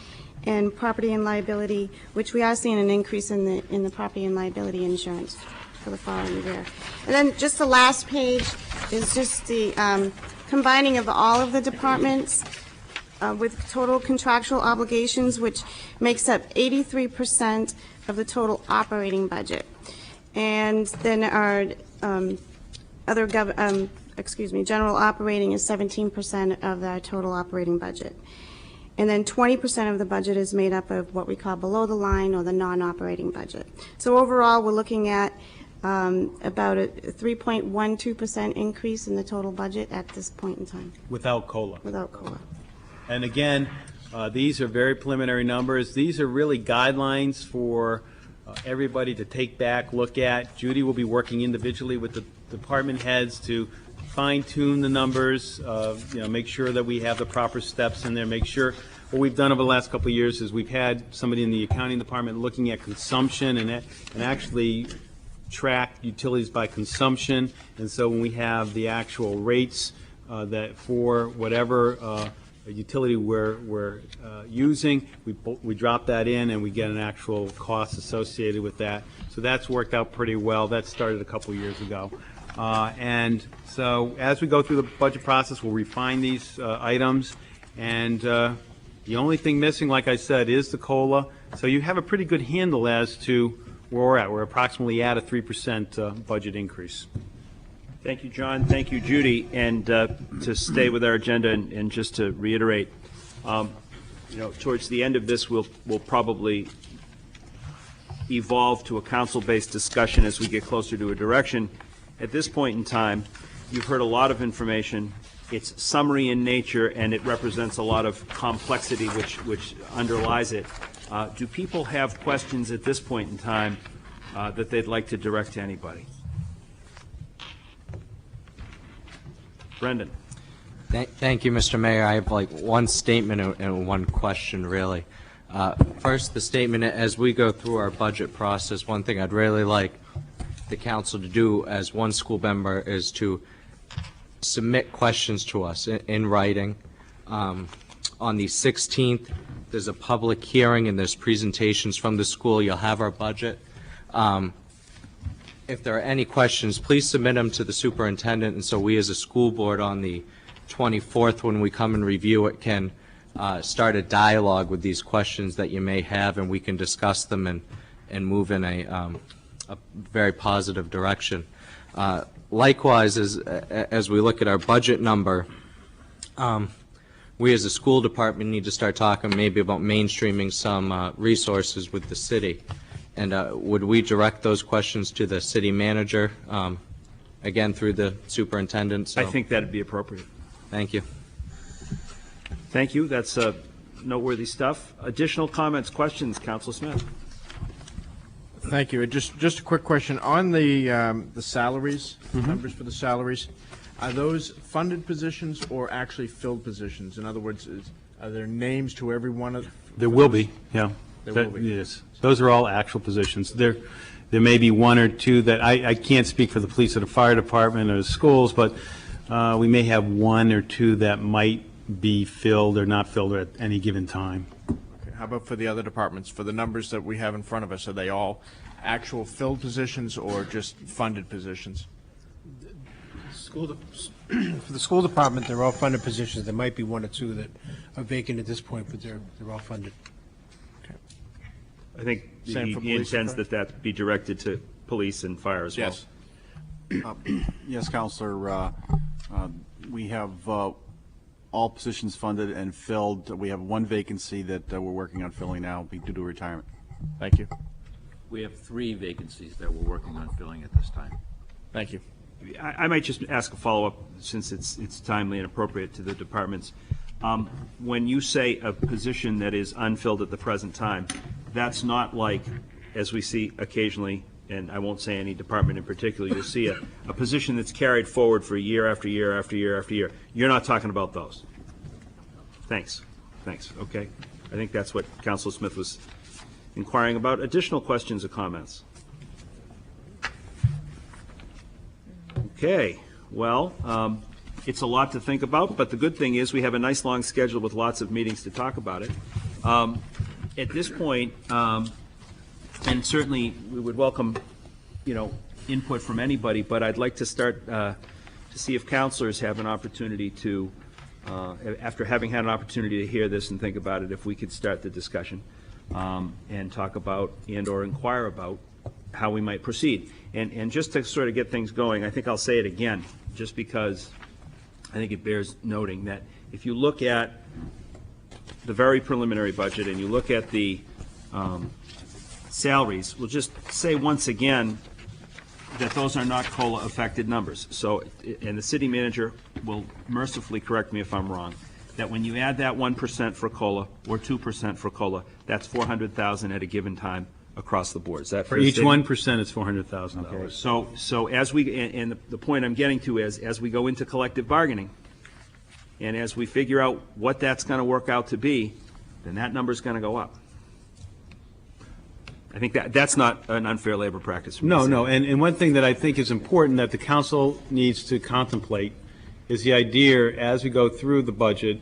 and property and liability, which we are seeing an increase in the property and liability insurance for the following year. And then just the last page is just the combining of all of the departments with total contractual obligations, which makes up 83% of the total operating budget. And then our general operating is 17% of the total operating budget. And then 20% of the budget is made up of what we call below the line or the non-operating budget. So overall, we're looking at about a 3.12% increase in the total budget at this point in time, Without COLA. without COLA. And again, these are very preliminary numbers. These are really guidelines for everybody to take back, look at. Judy will be working individually with the department heads to fine-tune the numbers, make sure that we have the proper steps in there, make sure. What we've done over the last couple of years is we've had somebody in the accounting department looking at consumption and actually track utilities by consumption. And so when we have the actual rates that for whatever utility we're using, we drop that in and we get an actual cost associated with that. So that's worked out pretty well. That started a couple of years ago. And so as we go through the budget process, we'll refine these items. And the only thing missing, like I said, is the COLA. So you have a pretty good handle as to where we're at. We're approximately at a 3% budget increase. Thank you, John. Thank you, Judy. And to stay with our agenda and just to reiterate, towards the end of this, we'll probably evolve to a council-based discussion as we get closer to a direction. At this point in time, you've heard a lot of information. It's summary in nature, and it represents a lot of complexity which underlies it. Do people have questions at this point in time that they'd like to direct to anybody? Brendan. Thank you, Mr. Mayor. I have one statement and one question, really. First, the statement, as we go through our budget process, one thing I'd really like the council to do as one school member is to submit questions to us in writing. On the 16th, there's a public hearing and there's presentations from the school. You'll have our budget. If there are any questions, please submit them to the superintendent, and so we as a school board on the 24th, when we come and review it, can start a dialogue with these questions that you may have, and we can discuss them and move in a very positive direction. Likewise, as we look at our budget number, we as a school department need to start talking maybe about mainstreaming some resources with the city. And would we direct those questions to the city manager, again, through the superintendent? So, I think that would be appropriate. thank you. Thank you. That's noteworthy stuff. Additional comments, questions, Council Smith? Thank you. Just a quick question on the salaries, numbers for the salaries. Are those funded positions or actually filled positions? In other words, are there names to every one of? There will be, yeah. There will be. Yes. Those are all actual positions. There may be one or two that, I can't speak for the police or the fire department or the schools, but we may have one or two that might be filled or not filled at any given time. Okay. How about for the other departments? For the numbers that we have in front of us, are they all actual filled positions or just funded positions? For the school department, they're all funded positions. There might be one or two that are vacant at this point, but they're all funded. I think Same for he police and intends that be directed to police and fire as well. Yes. Yes, Counselor. We have all positions funded and filled. We have one vacancy that we're working on filling now due to retirement. Thank you. We have 3 vacancies that we're working on filling at this time. Thank you. I might just ask a follow-up, since it's timely and appropriate to the departments. When you say a position that is unfilled at the present time, that's not like, as we see occasionally, and I won't say any department in particular, you'll see a position that's carried forward for year after year after year after year. You're not talking about those. Thanks. Okay. I think that's what Councilor Smith was inquiring about. Additional questions or comments? Okay. Well, it's a lot to think about, but the good thing is we have a nice long schedule with lots of meetings to talk about it. At this point, and certainly we would welcome, input from anybody, but I'd like to start to see if councilors have an opportunity to, after having had an opportunity to hear this and think about it, if we could start the discussion and talk about and/or inquire about how we might proceed. And just to sort of get things going, I think I'll say it again, just because I think it bears noting that if you look at the very preliminary budget and you look at the salaries, we'll just say once again that those are not COLA affected numbers. So, and the city manager will mercifully correct me if I'm wrong, that when you add that 1% for COLA or 2% for COLA, that's $400,000 at a given time across the board. Is that For each 1%, it's $400,000. Okay. So as we, and the point I'm getting to is, as we go into collective bargaining, and as we figure out what that's going to work out to be, then that number's going to go up. I think that's not an unfair labor practice. No, and one thing that I think is important that the council needs to contemplate is the idea, as we go through the budget,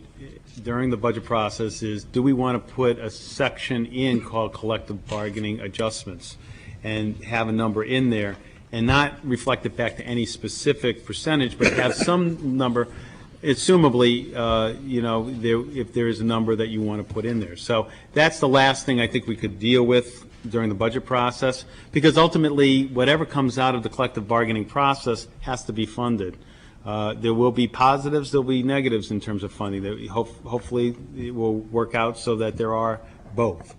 during the budget process, is do we want to put a section in called collective bargaining adjustments and have a number in there and not reflect it back to any specific percentage, but have some number, assumably, if there is a number that you want to put in there. So that's the last thing I think we could deal with during the budget process, because ultimately, whatever comes out of the collective bargaining process has to be funded. There will be positives, there will be negatives in terms of funding. Hopefully, it will work out so that there are both.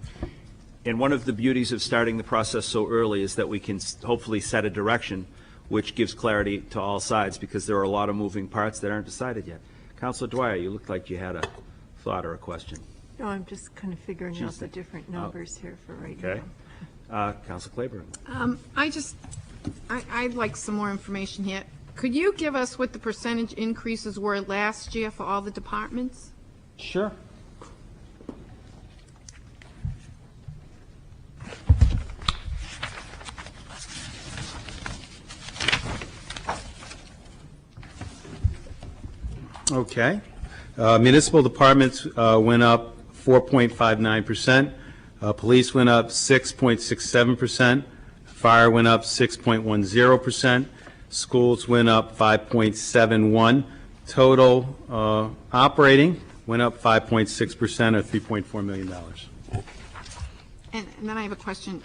And one of the beauties of starting the process so early is that we can hopefully set a direction which gives clarity to all sides, because there are a lot of moving parts that aren't decided yet. Councilor Dwyer, you looked like you had a thought or a question. No, I'm just kind of figuring out the different numbers here for right now. Okay. Councilor Claiborne. I'd like some more information here. Could you give us what the percentage increases were last year for all the departments? Sure. Okay. Municipal departments went up 4.59%. Police went up 6.67%. Fire went up 6.10%. Schools went up 5.71. Total operating went up 5.6%, or $3.4 million. And then I have a question.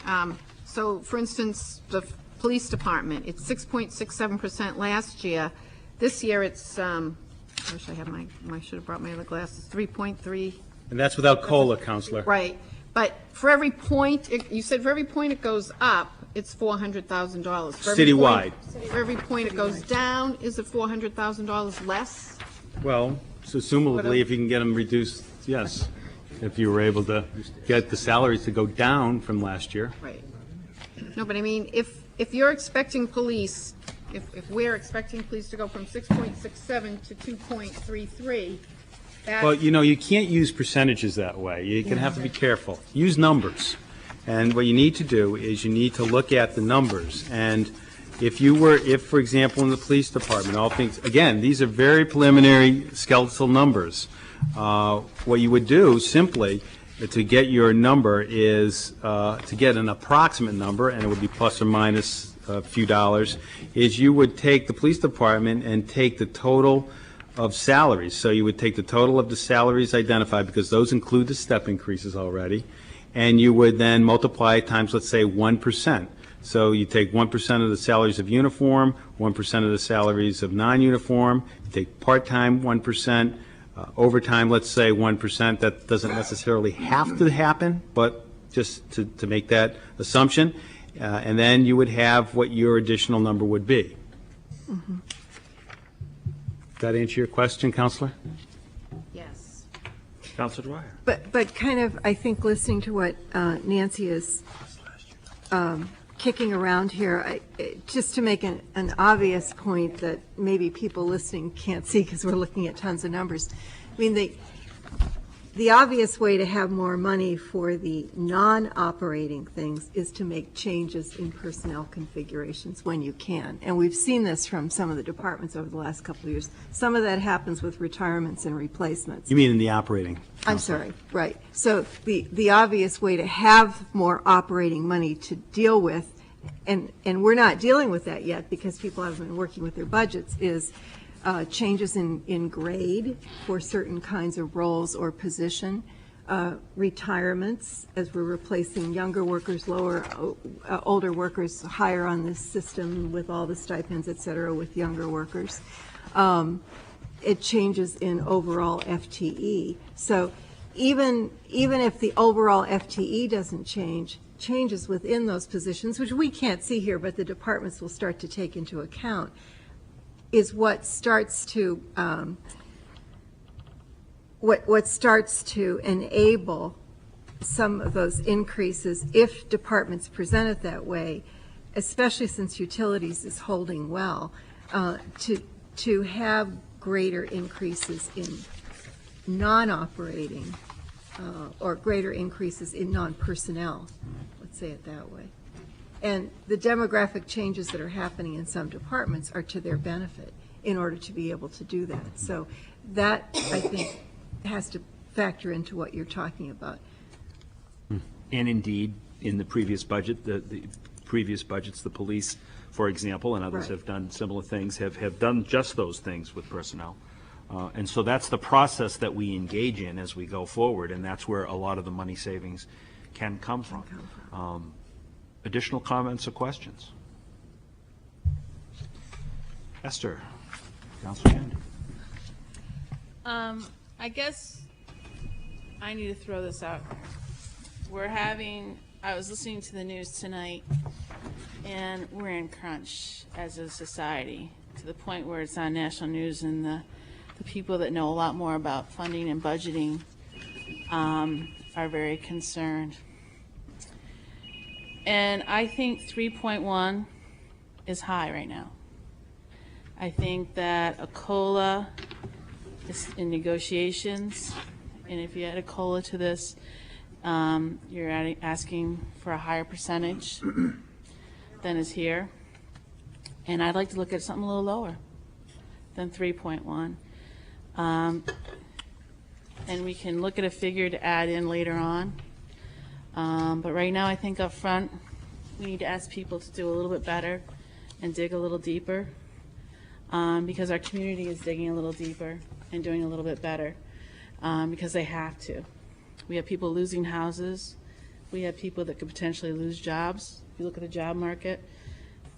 So, for instance, the police department, it's 6.67% last year. This year, it's I wish I had I should have brought my other glasses. 3.3. And that's without COLA, Counselor. Right. But for every point, you said for every point it goes up, it's $400,000. Citywide. For every point it goes down, is it $400,000 less? Well, so assumably, if you can get them reduced, yes. if you were able to get the salaries to go down from last year. Right. No, but I mean, if you're expecting police, if we're expecting police to go from 6.67 to 2.33, that. Well, you can't use percentages that way. You're going to have to be careful. Use numbers. And what you need to do is you need to look at the numbers. And if, for example, in the police department, all things, again, these are very preliminary skeletal numbers. What you would do simply to get your number is to get an approximate number, and it would be plus or minus a few dollars, is you would take the police department and take the total of salaries. So you would take the total of the salaries identified, because those include the step increases already, and you would then multiply it times, let's say, 1%. So you take 1% of the salaries of uniform, 1% of the salaries of non-uniform, you take part-time 1%, overtime, let's say 1%. That doesn't necessarily have to happen, but just to make that assumption. And then you would have what your additional number would be. Mm-hmm. That answer your question, Counselor? Yes. Counselor Dwyer. But kind of, I think, listening to what Nancy is kicking around here, just to make an obvious point that maybe people listening can't see because we're looking at tons of numbers. I mean, the obvious way to have more money for the non-operating things is to make changes in personnel configurations when you can. And we've seen this from some of the departments over the last couple of years. Some of that happens with retirements and replacements. You mean in the operating? I'm sorry, right. So the obvious way to have more operating money to deal with, and we're not dealing with that yet because people haven't been working with their budgets, is changes in grade for certain kinds of roles or position, retirements as we're replacing younger workers, older workers higher on this system with all the stipends, et cetera, with younger workers. It changes in overall FTE. So even if the overall FTE doesn't change, changes within those positions, which we can't see here, but the departments will start to take into account, is what starts to enable some of those increases if departments present it that way, especially since utilities is holding well, to have greater increases in non-operating or greater increases in non-personnel, let's say it that way. And the demographic changes that are happening in some departments are to their benefit in order to be able to do that. So that, I think, has to factor into what you're talking about. And indeed, in the previous budget, the previous budgets, the police, for example, and others Right. have done similar things, have done just those things with personnel. And so that's the process that we engage in as we go forward, and that's where a lot of the money savings can come from. Additional comments or questions? Esther, Councilor Kennedy. I guess I need to throw this out. I was listening to the news tonight, and we're in crunch as a society to the point where it's on national news, and the people that know a lot more about funding and budgeting are very concerned. And I think 3.1 is high right now. I think that a COLA is in negotiations, and if you add a COLA to this, you're asking for a higher percentage than is here. And I'd like to look at something a little lower than 3.1. And we can look at a figure to add in later on. But right now, I think up front, we need to ask people to do a little bit better and dig a little deeper, because our community is digging a little deeper and doing a little bit better, because they have to. We have people losing houses. We have people that could potentially lose jobs. If you look at the job market,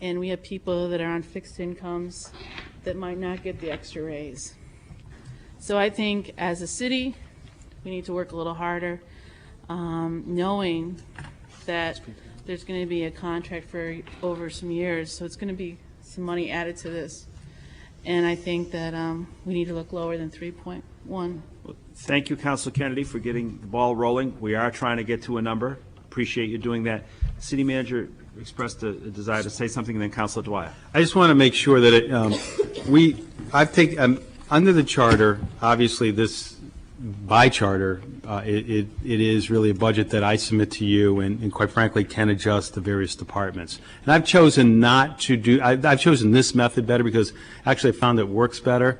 and we have people that are on fixed incomes that might not get the extra raise. So I think as a city, we need to work a little harder, knowing that there's going to be a contract for over some years, so it's going to be some money added to this. And I think that we need to look lower than 3.1. one. Thank you, Councilor Kennedy, for getting the ball rolling. We are trying to get to a number. Appreciate you doing that. City Manager expressed a desire to say something, and then Councilor Dwyer. I just want to make sure that under the charter, obviously this, by charter, it is really a budget that I submit to you and quite frankly can adjust the various departments. And I've chosen I've chosen this method better because actually I found it works better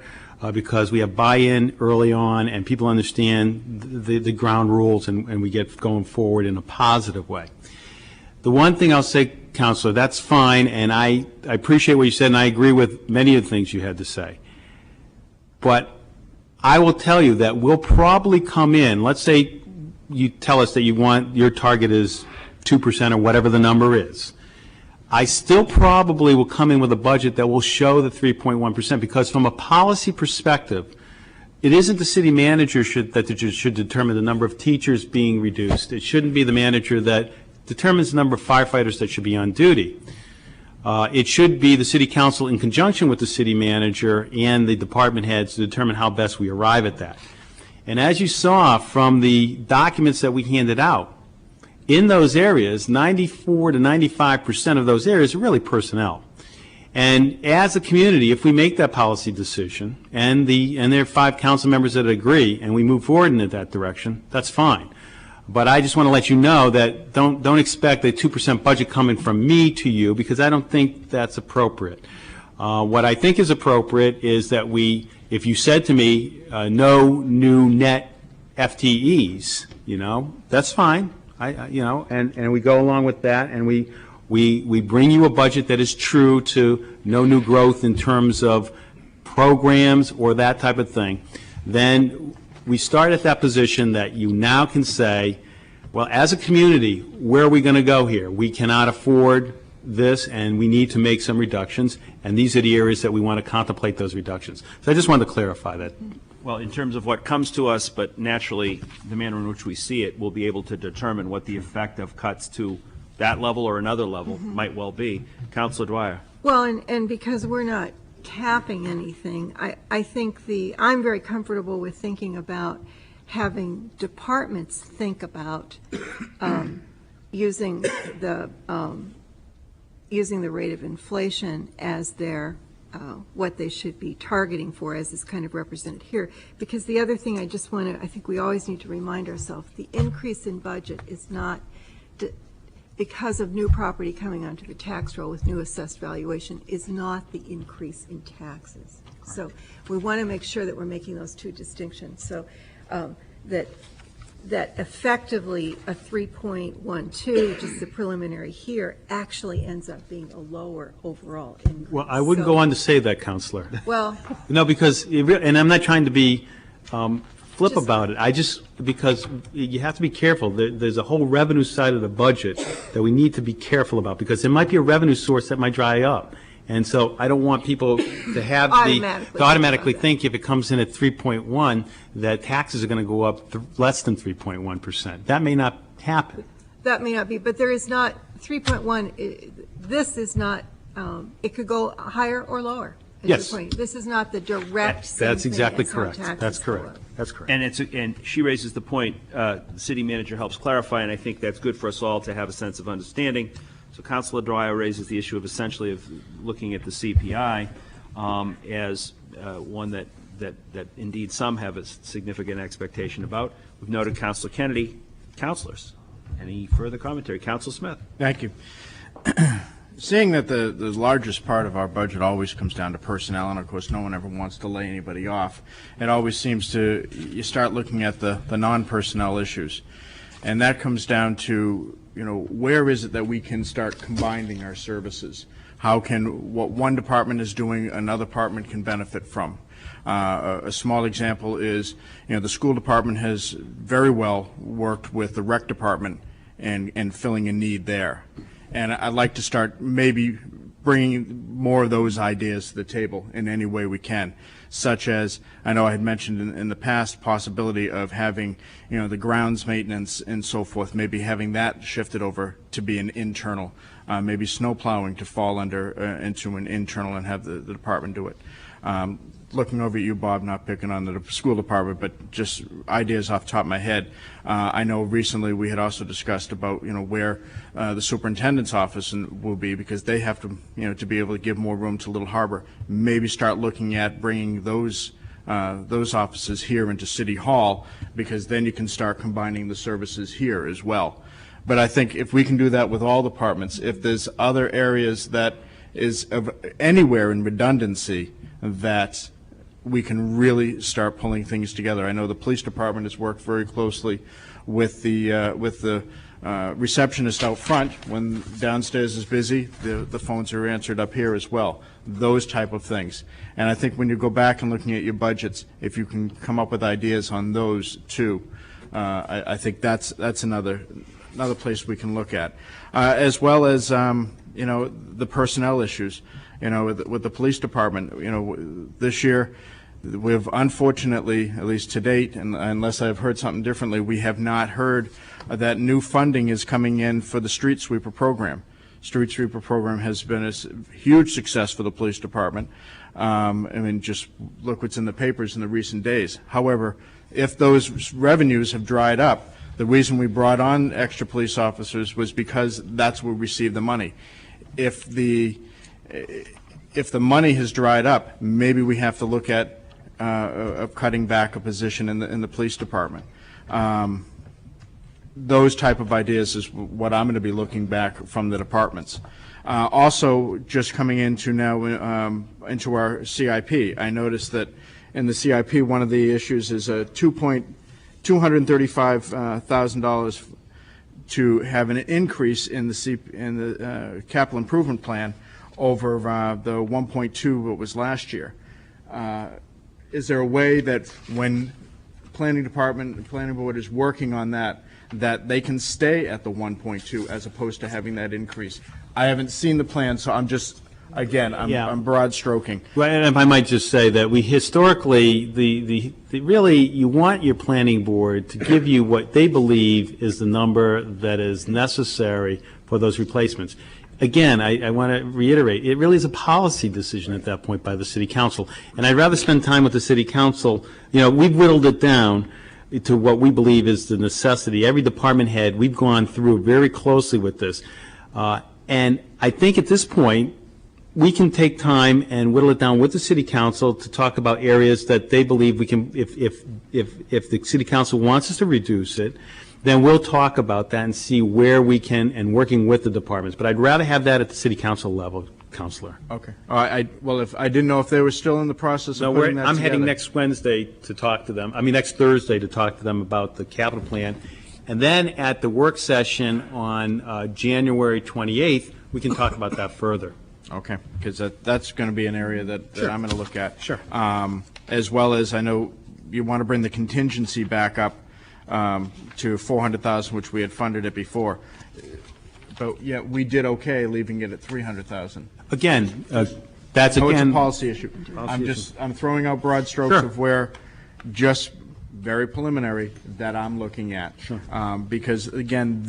because we have buy-in early on and people understand the ground rules and we get going forward in a positive way. The one thing I'll say, Counselor, that's fine, and I appreciate what you said, and I agree with many of the things you had to say. But I will tell you that we'll probably come in, let's say you tell us that your target is 2% or whatever the number is. I still probably will come in with a budget that will show the 3.1% because from a policy perspective, it isn't the city manager that should determine the number of teachers being reduced. It shouldn't be the manager that determines the number of firefighters that should be on duty. It should be the city council in conjunction with the city manager and the department heads to determine how best we arrive at that. And as you saw from the documents that we handed out, in those areas, 94 to 95% of those areas are really personnel. And as a community, if we make that policy decision, and there are 5 council members that agree, and we move forward in that direction, that's fine. But I just want to let you know that don't expect a 2% budget coming from me to you, because I don't think that's appropriate. What I think is appropriate is that if you said to me, no new net FTEs, that's fine. And we go along with that, and we bring you a budget that is true to no new growth in terms of programs or that type of thing. Then we start at that position that you now can say, well, as a community, where are we going to go here? We cannot afford this, and we need to make some reductions, and these are the areas that we want to contemplate those reductions. So I just wanted to clarify that. Well, in terms of what comes to us, but naturally, the manner in which we see it, we'll be able to determine what the effect of cuts to that level or another level might well be. Councilor Dwyer. Well, and because we're not capping anything, I think I'm very comfortable with thinking about having departments think about using the rate of inflation as their what they should be targeting for, as is kind of represented here. Because the other thing I think we always need to remind ourselves, the increase in budget is not because of new property coming onto the tax roll with new assessed valuation, is not the increase in taxes. So we want to make sure that we're making those two distinctions. So that effectively a 3.12, which is the preliminary here, actually ends up being a lower overall increase. Well, I wouldn't go on to say that, Counselor. Well, No, because, and I'm not trying to be flip about it. Because you have to be careful. There's a whole revenue side of the budget that we need to be careful about, because there might be a revenue source that might dry up. And so I don't want people to have automatically think if it comes in at 3.1 that taxes are going to go up less than 3.1%. That may not happen. that may not be, but there is not 3.1. This is not. It could go higher or lower. Yes. This is not the direct. That's exactly correct. That's correct. That's correct. And she raises the point, the city manager helps clarify, and I think that's good for us all to have a sense of understanding. So Councilor Dwyer raises the issue of essentially of looking at the CPI as one that indeed some have a significant expectation about. We've noted Councilor Kennedy. Councilors, any further commentary? Councilor Smith. Thank you. Seeing that the largest part of our budget always comes down to personnel, and of course no one ever wants to lay anybody off, it always seems to, you start looking at the non-personnel issues. And that comes down to, you know, where is it that we can start combining our services? How can, what one department is doing, another department can benefit from? A small example is, you know, the school department has very well worked with the rec department and filling a need there. And I'd like to start maybe bringing more of those ideas to the table in any way we can, such as, I know I had mentioned in the past, possibility of having, you know, the grounds maintenance and so forth, maybe having that shifted over to be an internal, maybe snow plowing to fall under into an internal and have the department do it. Looking over at you, Bob, not picking on the school department, but just ideas off the top of my head. I know recently we had also discussed about, where the superintendent's office will be, because they have to, to be able to give more room to Little Harbor. Maybe start looking at bringing those offices here into City Hall, because then you can start combining the services here as well. But I think if we can do that with all departments, if there's other areas that is of anywhere in redundancy, that we can really start pulling things together. I know the police department has worked very closely with the receptionist out front. When downstairs is busy, the phones are answered up here as well. Those type of things. And I think when you go back and looking at your budgets, if you can come up with ideas on those too, I think that's another place we can look at, as well as the personnel issues. With the police department, this year, we've unfortunately, at least to date, and unless I've heard something differently, we have not heard that new funding is coming in for the street sweeper program. Street sweeper program has been a huge success for the police department. Just look what's in the papers in the recent days. However, if those revenues have dried up, the reason we brought on extra police officers was because that's where we received the money. If the money has dried up, maybe we have to look at of cutting back a position in the police department. Those type of ideas is what I'm going to be looking back from the departments. Also, just coming into now into our CIP, I noticed that in the CIP, one of the issues is a $235,000 to have an increase in the capital improvement plan over the 1.2 what was last year. Is there a way that when planning department and planning board is working on that they can stay at the 1.2 as opposed to having that increase? I haven't seen the plan, so I'm just, again, I'm broad stroking. Right, and if I might just say that we historically, really, you want your planning board to give you what they believe is the number that is necessary for those replacements. Again, I want to reiterate, it really is a policy decision at that point by the city council. And I'd rather spend time with the city council. We've whittled it down to what we believe is the necessity. Every department head, we've gone through very closely with this. And I think at this point, we can take time and whittle it down with the city council to talk about areas that they believe we can, if the city council wants us to reduce it, then we'll talk about that and see where we can, and working with the departments. But I'd rather have that at the city council level, Councilor. Okay. Well, if I didn't know if they were still in the process of putting that I'm together. heading next Wednesday to talk to them, next Thursday to talk to them about the capital plan. And then at the work session on January 28th, we can talk about that further. Okay, because that's going to be an area that I'm going to look at. Sure. As well as I know you want to bring the contingency back up to 400,000, which we had funded it before. But yet we did okay leaving it at 300,000. Again, that's it's again a policy issue. I'm throwing out broad strokes of where, just very preliminary, that I'm looking at. Sure. Because again,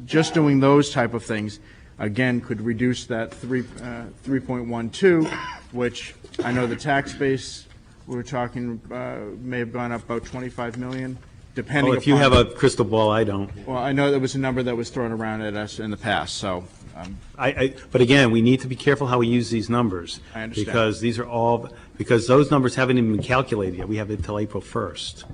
just doing those type of things, again, could reduce that 3.12, which I know the tax base we were talking may have gone up about 25 million. Depending if you have a crystal ball, I don't. Well, I know there was a number that was thrown around at us in the past, so. But again, we need to be careful how we use these numbers. I understand. Because those numbers haven't even been calculated yet. We have it until April 1st.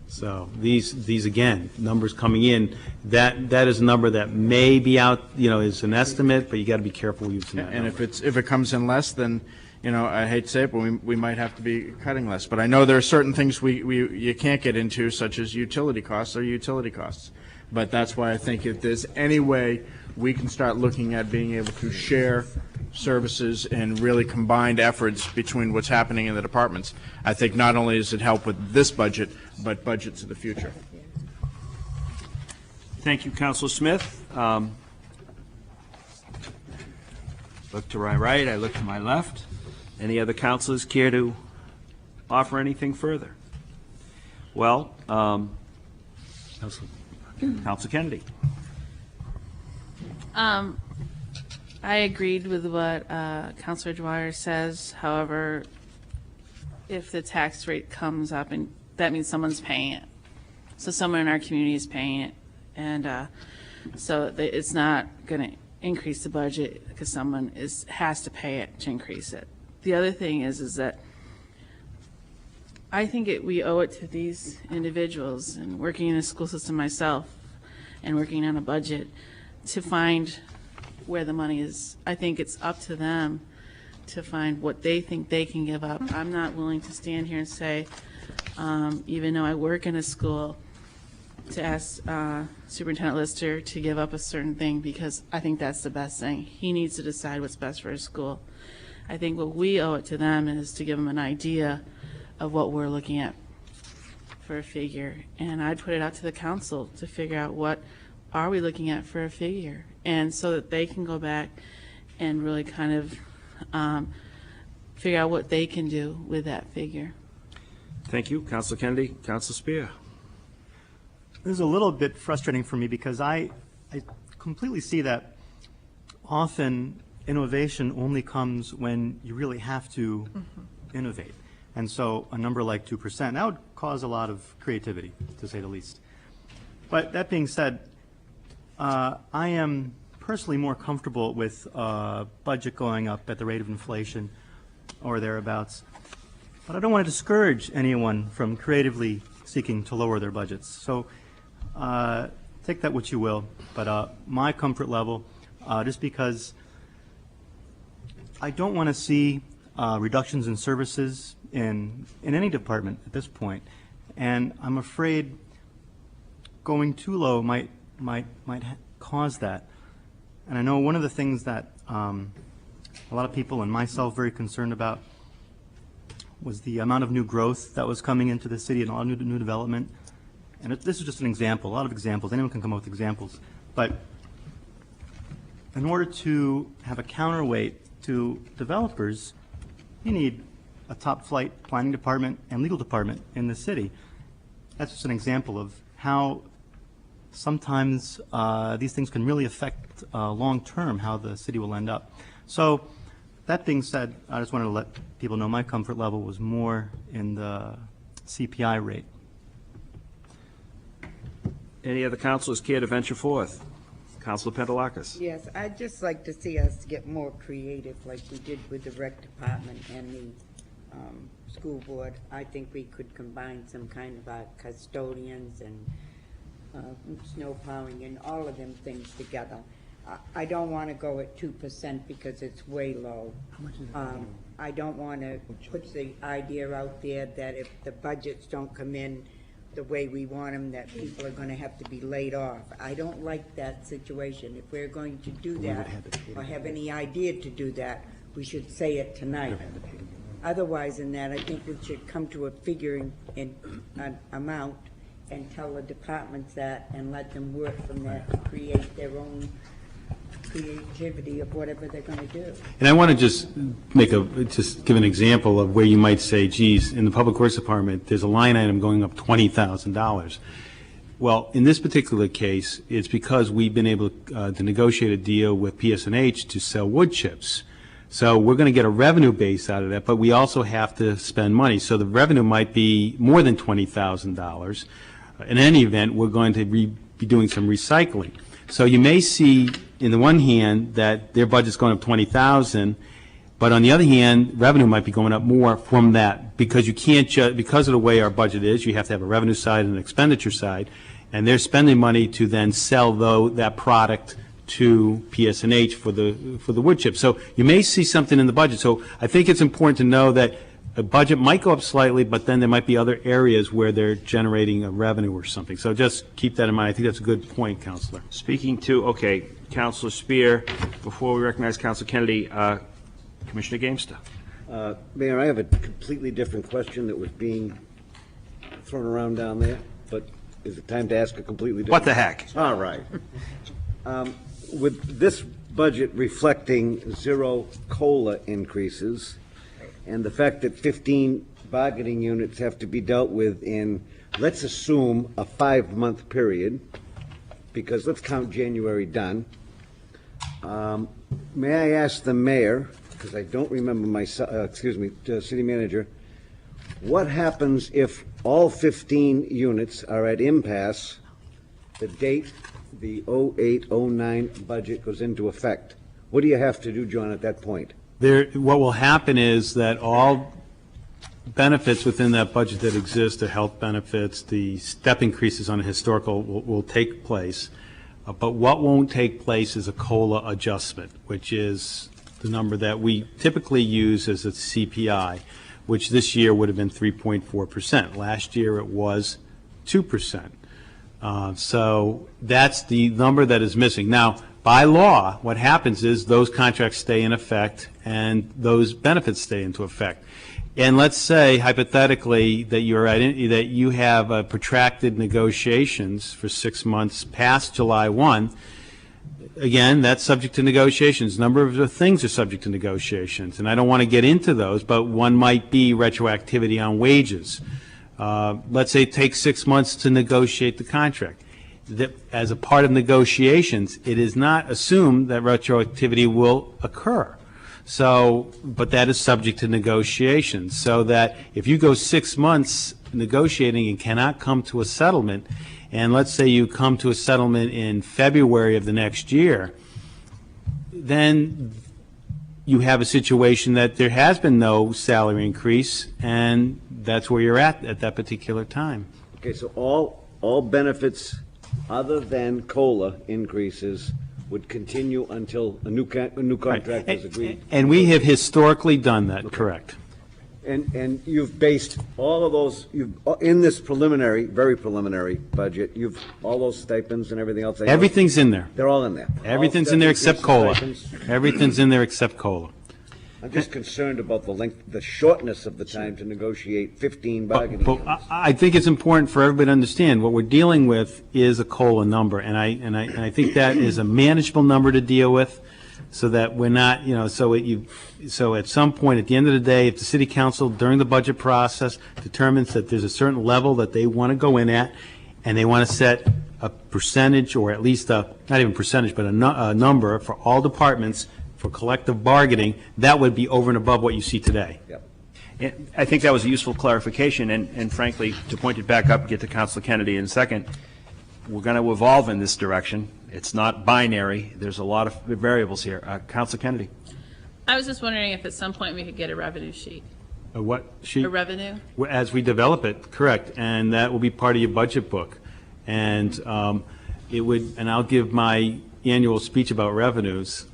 So these again, numbers coming in, that is a number that may be out, is an estimate, but you got to be careful using that And number. if it comes in less, then, I hate to say it, but we might have to be cutting less. But I know there are certain things you can't get into, such as utility costs or utility costs. But that's why I think if there's any way we can start looking at being able to share services and really combined efforts between what's happening in the departments, I think not only does it help with this budget, but budgets of the future. Thank you, Councilor Smith. Look to my right, I look to my left. Any other councilors care to offer anything further? Well, Councilor Kennedy. I agreed with what Councilor Dwyer says. However, if the tax rate comes up, and that means someone's paying it. So someone in our community is paying it. And so it's not going to increase the budget because someone has to pay it to increase it. The other thing is that I think we owe it to these individuals, and working in a school system myself and working on a budget, to find where the money is. I think it's up to them to find what they think they can give up. I'm not willing to stand here and say, even though I work in a school, to ask Superintendent Lister to give up a certain thing, because I think that's the best thing. He needs to decide what's best for his school. I think what we owe it to them is to give them an idea of what we're looking at for a figure. And I'd put it out to the council to figure out what are we looking at for a figure, and so that they can go back and really kind of figure out what they can do with that figure. Thank you. Councilor Kennedy. Councilor Spear. This is a little bit frustrating for me because I completely see that often innovation only comes when you really have to innovate. And so a number like 2%, that would cause a lot of creativity, to say the least. But that being said, I am personally more comfortable with budget going up at the rate of inflation or thereabouts. But I don't want to discourage anyone from creatively seeking to lower their budgets. So take that what you will, but my comfort level, just because I don't want to see reductions in services in any department at this point, and I'm afraid going too low might cause that. And I know one of the things that a lot of people and myself very concerned about was the amount of new growth that was coming into the city and a lot of new development. And this is just an example, a lot of examples. Anyone can come up with examples. But in order to have a counterweight to developers, you need a top-flight planning department and legal department in the city. That's just an example of how sometimes these things can really affect long-term how the city will end up. So that being said, I just wanted to let people know my comfort level was more in the CPI rate. Any other councilors care to venture forth? Councilor Pendelakis. Yes, I'd just like to see us get more creative like we did with the rec department and the school board. I think we could combine some kind of custodians and snow plowing and all of them things together. I don't want to go at 2% because it's way low. I don't want to put the idea out there that if the budgets don't come in the way we want them, that people are going to have to be laid off. I don't like that situation. If we're going to do that or have any idea to do that, we should say it tonight. Otherwise than that, I think we should come to a figure in an amount and tell the departments that and let them work from that to create their own creativity of whatever they're going to do. And I want to just give an example of where you might say, geez, in the Public Works Department, there's a line item going up $20,000. Well, in this particular case, it's because we've been able to negotiate a deal with PSNH to sell wood chips. So we're going to get a revenue base out of that, but we also have to spend money. So the revenue might be more than $20,000. In any event, we're going to be doing some recycling. So you may see, in the one hand, that their budget's going up $20,000, but on the other hand, revenue might be going up more from that, because you can't because of the way our budget is, you have to have a revenue side and an expenditure side, and they're spending money to then sell that product to PSNH for the wood chip. So you may see something in the budget. So I think it's important to know that a budget might go up slightly, but then there might be other areas where they're generating a revenue or something. So just keep that in mind. I think that's a good point, Councilor. Speaking to, okay, Councilor Spear, before we recognize Councilor Kennedy, Commissioner Gamester. Mayor, I have a completely different question that was being thrown around down there, but is it time to ask a completely different? What the heck? All right. With this budget reflecting zero COLA increases, and the fact that 15 bargaining units have to be dealt with in, let's assume, a 5-month period, because let's count January done. May I ask the mayor, because I don't remember city manager, What happens if all 15 units are at impasse the date the 08-09 budget goes into effect? What do you have to do, John, at that point? What will happen is that all benefits within that budget that exist, the health benefits, the step increases on a historical will take place. But what won't take place is a COLA adjustment, which is the number that we typically use as a CPI, which this year would have been 3.4%. Last year it was 2%. So that's the number that is missing. Now, by law, what happens is those contracts stay in effect and those benefits stay into effect. And let's say hypothetically that that you have protracted negotiations for 6 months past July 1. Again, that's subject to negotiations. A number of things are subject to negotiations, and I don't want to get into those, but one might be retroactivity on wages. Let's say it takes 6 months to negotiate the contract. As a part of negotiations, it is not assumed that retroactivity will occur. So, but that is subject to negotiations, so that if you go 6 months negotiating and cannot come to a settlement, and let's say you come to a settlement in February of the next year, then you have a situation that there has been no salary increase, and that's where you're at that particular time. Okay, so all benefits other than COLA increases would continue until a new contract is agreed. And we have historically done that, correct. And you've based all of those, in this preliminary, very preliminary budget, all those stipends and everything else. Everything's in there. They're all in there. Everything's in there except COLA. Everything's in there except COLA. I'm just concerned about the length, the shortness of the time to negotiate 15 bargaining units. I think it's important for everybody to understand what we're dealing with is a COLA number, and I think that is a manageable number to deal with, so that we're not, so at some point at the end of the day, if the city council during the budget process determines that there's a certain level that they want to go in at, and they want to set a percentage, or at least not even percentage, but a number for all departments for collective bargaining, that would be over and above what you see today. Yep. I think that was a useful clarification, and frankly, to point it back up, get to Councilor Kennedy in a second, we're going to evolve in this direction. It's not binary. There's a lot of variables here. Councilor Kennedy. I was just wondering if at some point we could get a revenue sheet. A what sheet? A revenue? As we develop it, correct, and that will be part of your budget book. And it would, and I'll give my annual speech about revenues,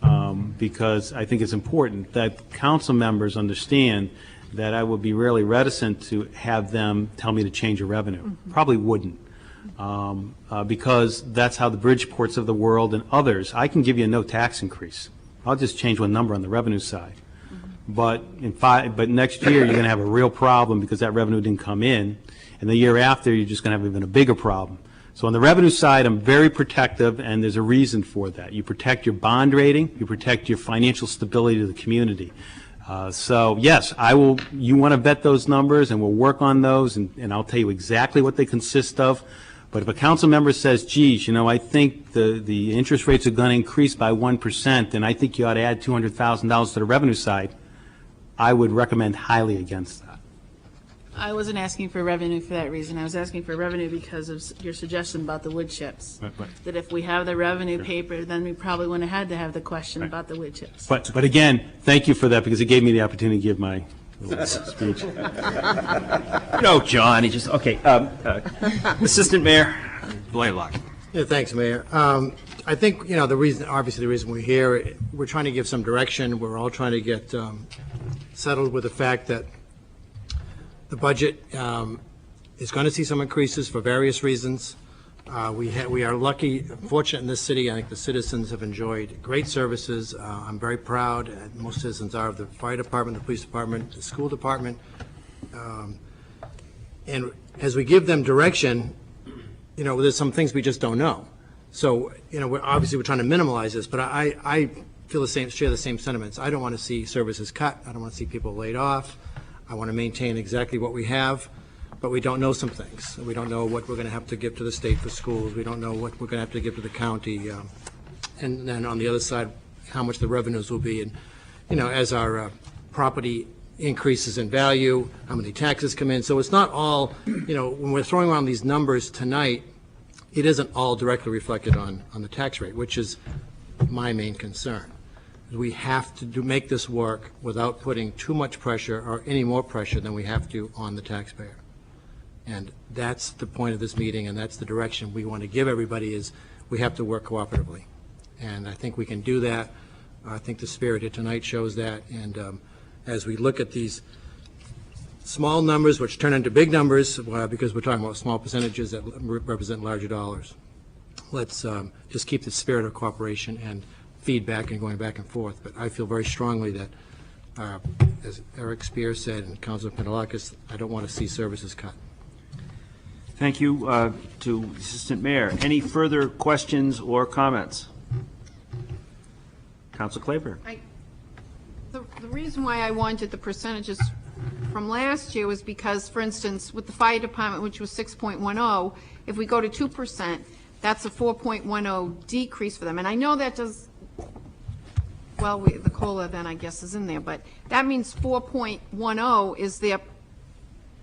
because I think it's important that council members understand that I would be really reticent to have them tell me to change a revenue. Mm-hmm. Probably wouldn't, because that's how the Bridgeports of the world and others, I can give you a no tax increase. I'll just change one number on the revenue side. Mm-hmm. But next year you're going to have a real problem because that revenue didn't come in, and the year after you're just going to have even a bigger problem. So on the revenue side, I'm very protective, and there's a reason for that. You protect your bond rating, you protect your financial stability to the community. So yes, you want to vet those numbers, and we'll work on those, and I'll tell you exactly what they consist of. But if a council member says, geez, I think the interest rates are going to increase by 1%, and I think you ought to add $200,000 to the revenue side, I would recommend highly against that. I wasn't asking for revenue for that reason. I was asking for revenue because of your suggestion about the wood chips. Right. That if we have the revenue paper, then we probably wouldn't have had to have the question about the wood chips. But again, thank you for that, because it gave me the opportunity to give my speech. No, John, he just, okay. Assistant Mayor Blaylock. Yeah, thanks, Mayor. I think, the reason we're here, we're trying to give some direction. We're all trying to get settled with the fact that the budget is going to see some increases for various reasons. We are lucky, fortunate in this city. I think the citizens have enjoyed great services. I'm very proud, and most citizens are, of the fire department, the police department, the school department. And as we give them direction, there's some things we just don't know. So, we're trying to minimize this, but I share the same sentiments. I don't want to see services cut. I don't want to see people laid off. I want to maintain exactly what we have, but we don't know some things. We don't know what we're going to have to give to the state for schools. We don't know what we're going to have to give to the county. And then on the other side, how much the revenues will be. And, as our property increases in value, how many taxes come in. So it's not all, when we're throwing around these numbers tonight, it isn't all directly reflected on the tax rate, which is my main concern. We have to make this work without putting too much pressure or any more pressure than we have to on the taxpayer. And that's the point of this meeting, and that's the direction we want to give everybody, is we have to work cooperatively. And I think we can do that. I think the spirit of tonight shows that. And as we look at these small numbers, which turn into big numbers, because we're talking about small percentages that represent larger dollars, let's just keep the spirit of cooperation and feedback and going back and forth. But I feel very strongly that, as Eric Spear said and Councilor Pendelakis, I don't want to see services cut. Thank you to the Assistant Mayor. Any further questions or comments? Council Claiborne. The reason why I wanted the percentages from last year was because, for instance, with the fire department, which was 6.10, if we go to 2%, that's a 4.10 decrease for them. And I know that does, well, the COLA then I guess is in there, but that means 4.10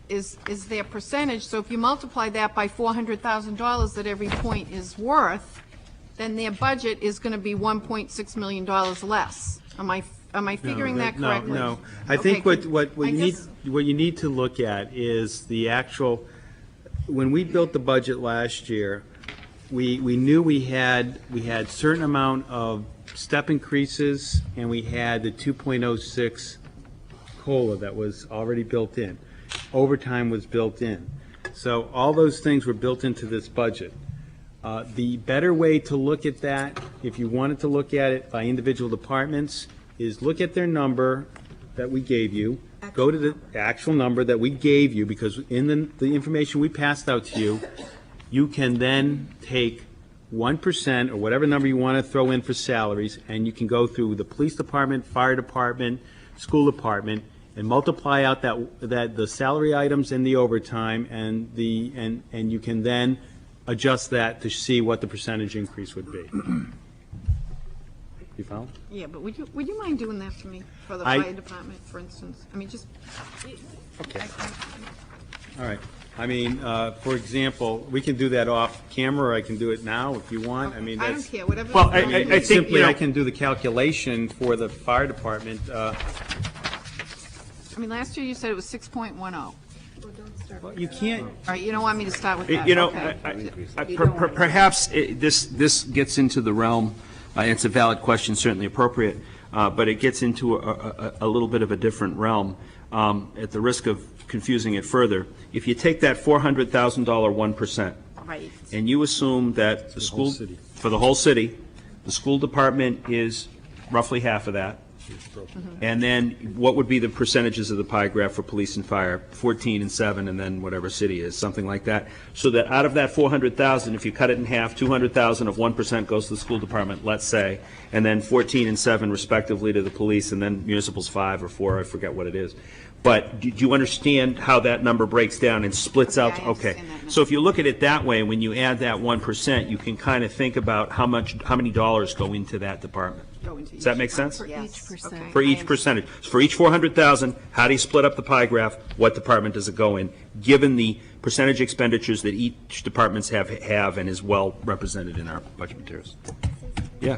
is their percentage. So if you multiply that by $400,000 that every point is worth, then their budget is going to be $1.6 million less. Am I figuring that correctly? No. I think what you need to look at is the actual, when we built the budget last year, we knew we had certain amount of step increases, and we had the 2.06 COLA that was already built in. Overtime was built in. So all those things were built into this budget. The better way to look at that, if you wanted to look at it by individual departments, is look at their number that we gave you, go to the actual number that we gave you, because in the information we passed out to you, you can then take 1% or whatever number you want to throw in for salaries, and you can go through the police department, fire department, school department, and multiply out that the salary items and the overtime, and you can then adjust that to see what the percentage increase would be. You follow? Yeah, but would you mind doing that for me, for the fire department, for instance? I mean, just. Okay. All right. I mean, for example, we can do that off camera, or I can do it now if you want. I mean, I that's. don't care, whatever. Well, I think, Simply, I can do the calculation for the fire department. I mean, last year you said it was 6.10. Well, you can't. All right, you don't want me to start with that? You know, Okay. perhaps this gets into the realm, it's a valid question, certainly appropriate, but it gets into a little bit of a different realm. At the risk of confusing it further, if you take that $400,000 1%, Right. and you assume that the school, for the whole city, the school department is roughly half of that, and then what would be the percentages of the pie graph for police and fire? 14 and 7, and then whatever city is, something like that. So that out of that 400,000, if you cut it in half, 200,000 of 1% goes to the school department, let's say, and then 14 and 7 respectively to the police, and then municipal's 5 or 4, I forget what it is. But do you understand how that number breaks down and splits out? Yeah, I Okay. understand that now. So if you look at it that way, when you add that 1%, you can kind of think about how many dollars go into that department. Does that make sense? For Yes, each percent. okay. For I each understand. percentage. For each 400,000, how do you split up the pie graph? What department does it go in? Given the percentage expenditures that each departments have and is well represented in our budget materials. Yeah.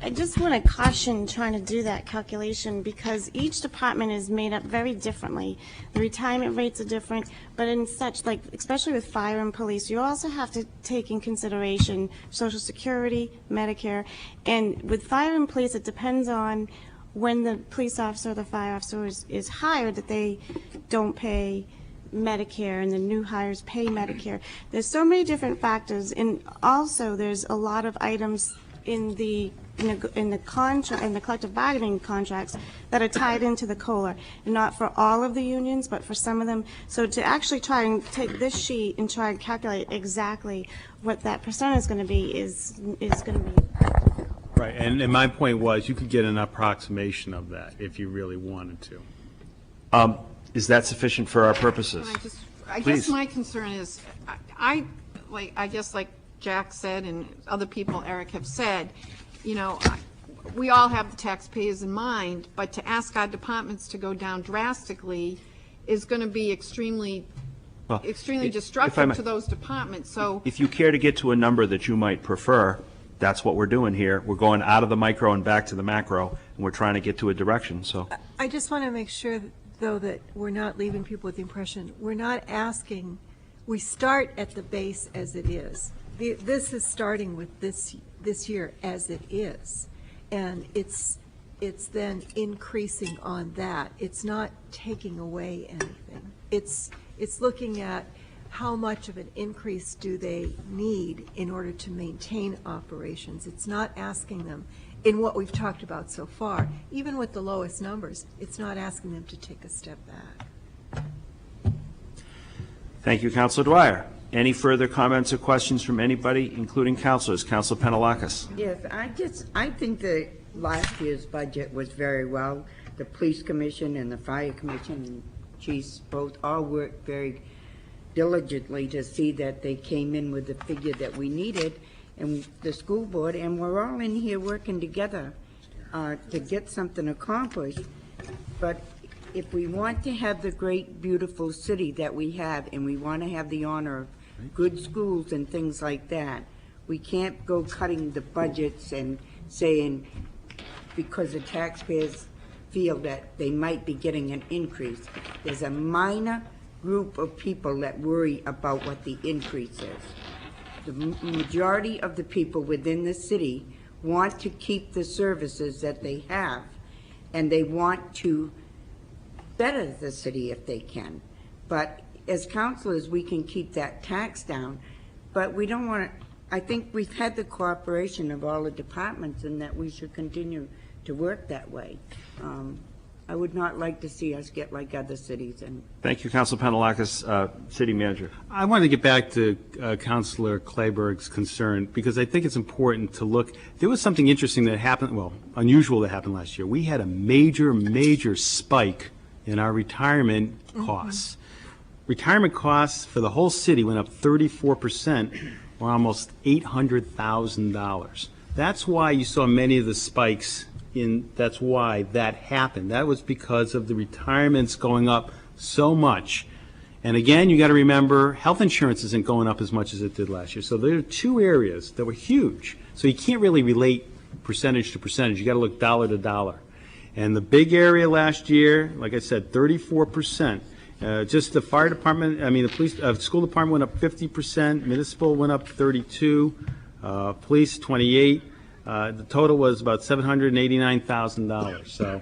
I just want to caution trying to do that calculation, because each department is made up very differently. The retirement rates are different, but in such, like, especially with fire and police, you also have to take in consideration Social Security, Medicare, and with fire and police, it depends on when the police officer or the fire officer is hired, that they don't pay Medicare, and the new hires pay Medicare. There's so many different factors, and also there's a lot of items in the contract, in the collective bargaining contracts that are tied into the COLA, not for all of the unions, but for some of them. So to actually try and take this sheet and try and calculate exactly what that percent is going to be is going to be. Right, and my point was, you could get an approximation of that if you really wanted to. Is that sufficient for our purposes? I Please. guess my concern is, I guess like Jack said and other people, Eric, have said, you know, we all have the taxpayers in mind, but to ask our departments to go down drastically is going to be extremely if I destructive might- to those departments, so. If you care to get to a number that you might prefer, that's what we're doing here. We're going out of the micro and back to the macro, and we're trying to get to a direction, so. I just want to make sure, though, that we're not leaving people with the impression, we're not asking, we start at the base as it is. This is starting with this year as it is, and it's then increasing on that. It's not taking away anything. It's looking at how much of an increase do they need in order to maintain operations. It's not asking them, in what we've talked about so far, even with the lowest numbers, it's not asking them to take a step back. Thank you, Councilor Dwyer. Any further comments or questions from anybody, including councilors? Councilor Penelakis. Yes, I think that last year's budget was very well. The police commission and the fire commission and chiefs both all worked very diligently to see that they came in with the figure that we needed, and the school board, and we're all in here working together to get something accomplished. But if we want to have the great, beautiful city that we have, and we want to have the honor of good schools and things like that, we can't go cutting the budgets and saying, because the taxpayers feel that they might be getting an increase. There's a minor group of people that worry about what the increase is. The majority of the people within the city want to keep the services that they have, and they want to better the city if they can. But as councilors, we can keep that tax down, but we don't want to, I think we've had the cooperation of all the departments, and that we should continue to work that way. I would not like to see us get like other cities. And Thank you, Councilor Penelakis. City Manager. I wanted to get back to Councilor Clayburgh's concern, because I think it's important to look. There was something interesting that happened, well, unusual that happened last year. We had a major spike in our retirement costs. Retirement costs for the whole city went up 34%, or almost $800,000. That's why you saw many of the spikes that's why that happened. That was because of the retirements going up so much. And again, you got to remember, health insurance isn't going up as much as it did last year. So there are two areas that were huge. So you can't really relate percentage to percentage. You got to look dollar to dollar. And the big area last year, like I said, 34%. Just the fire department, the police, school department went up 50%, municipal went up 32, police 28. The total was about $789,000. So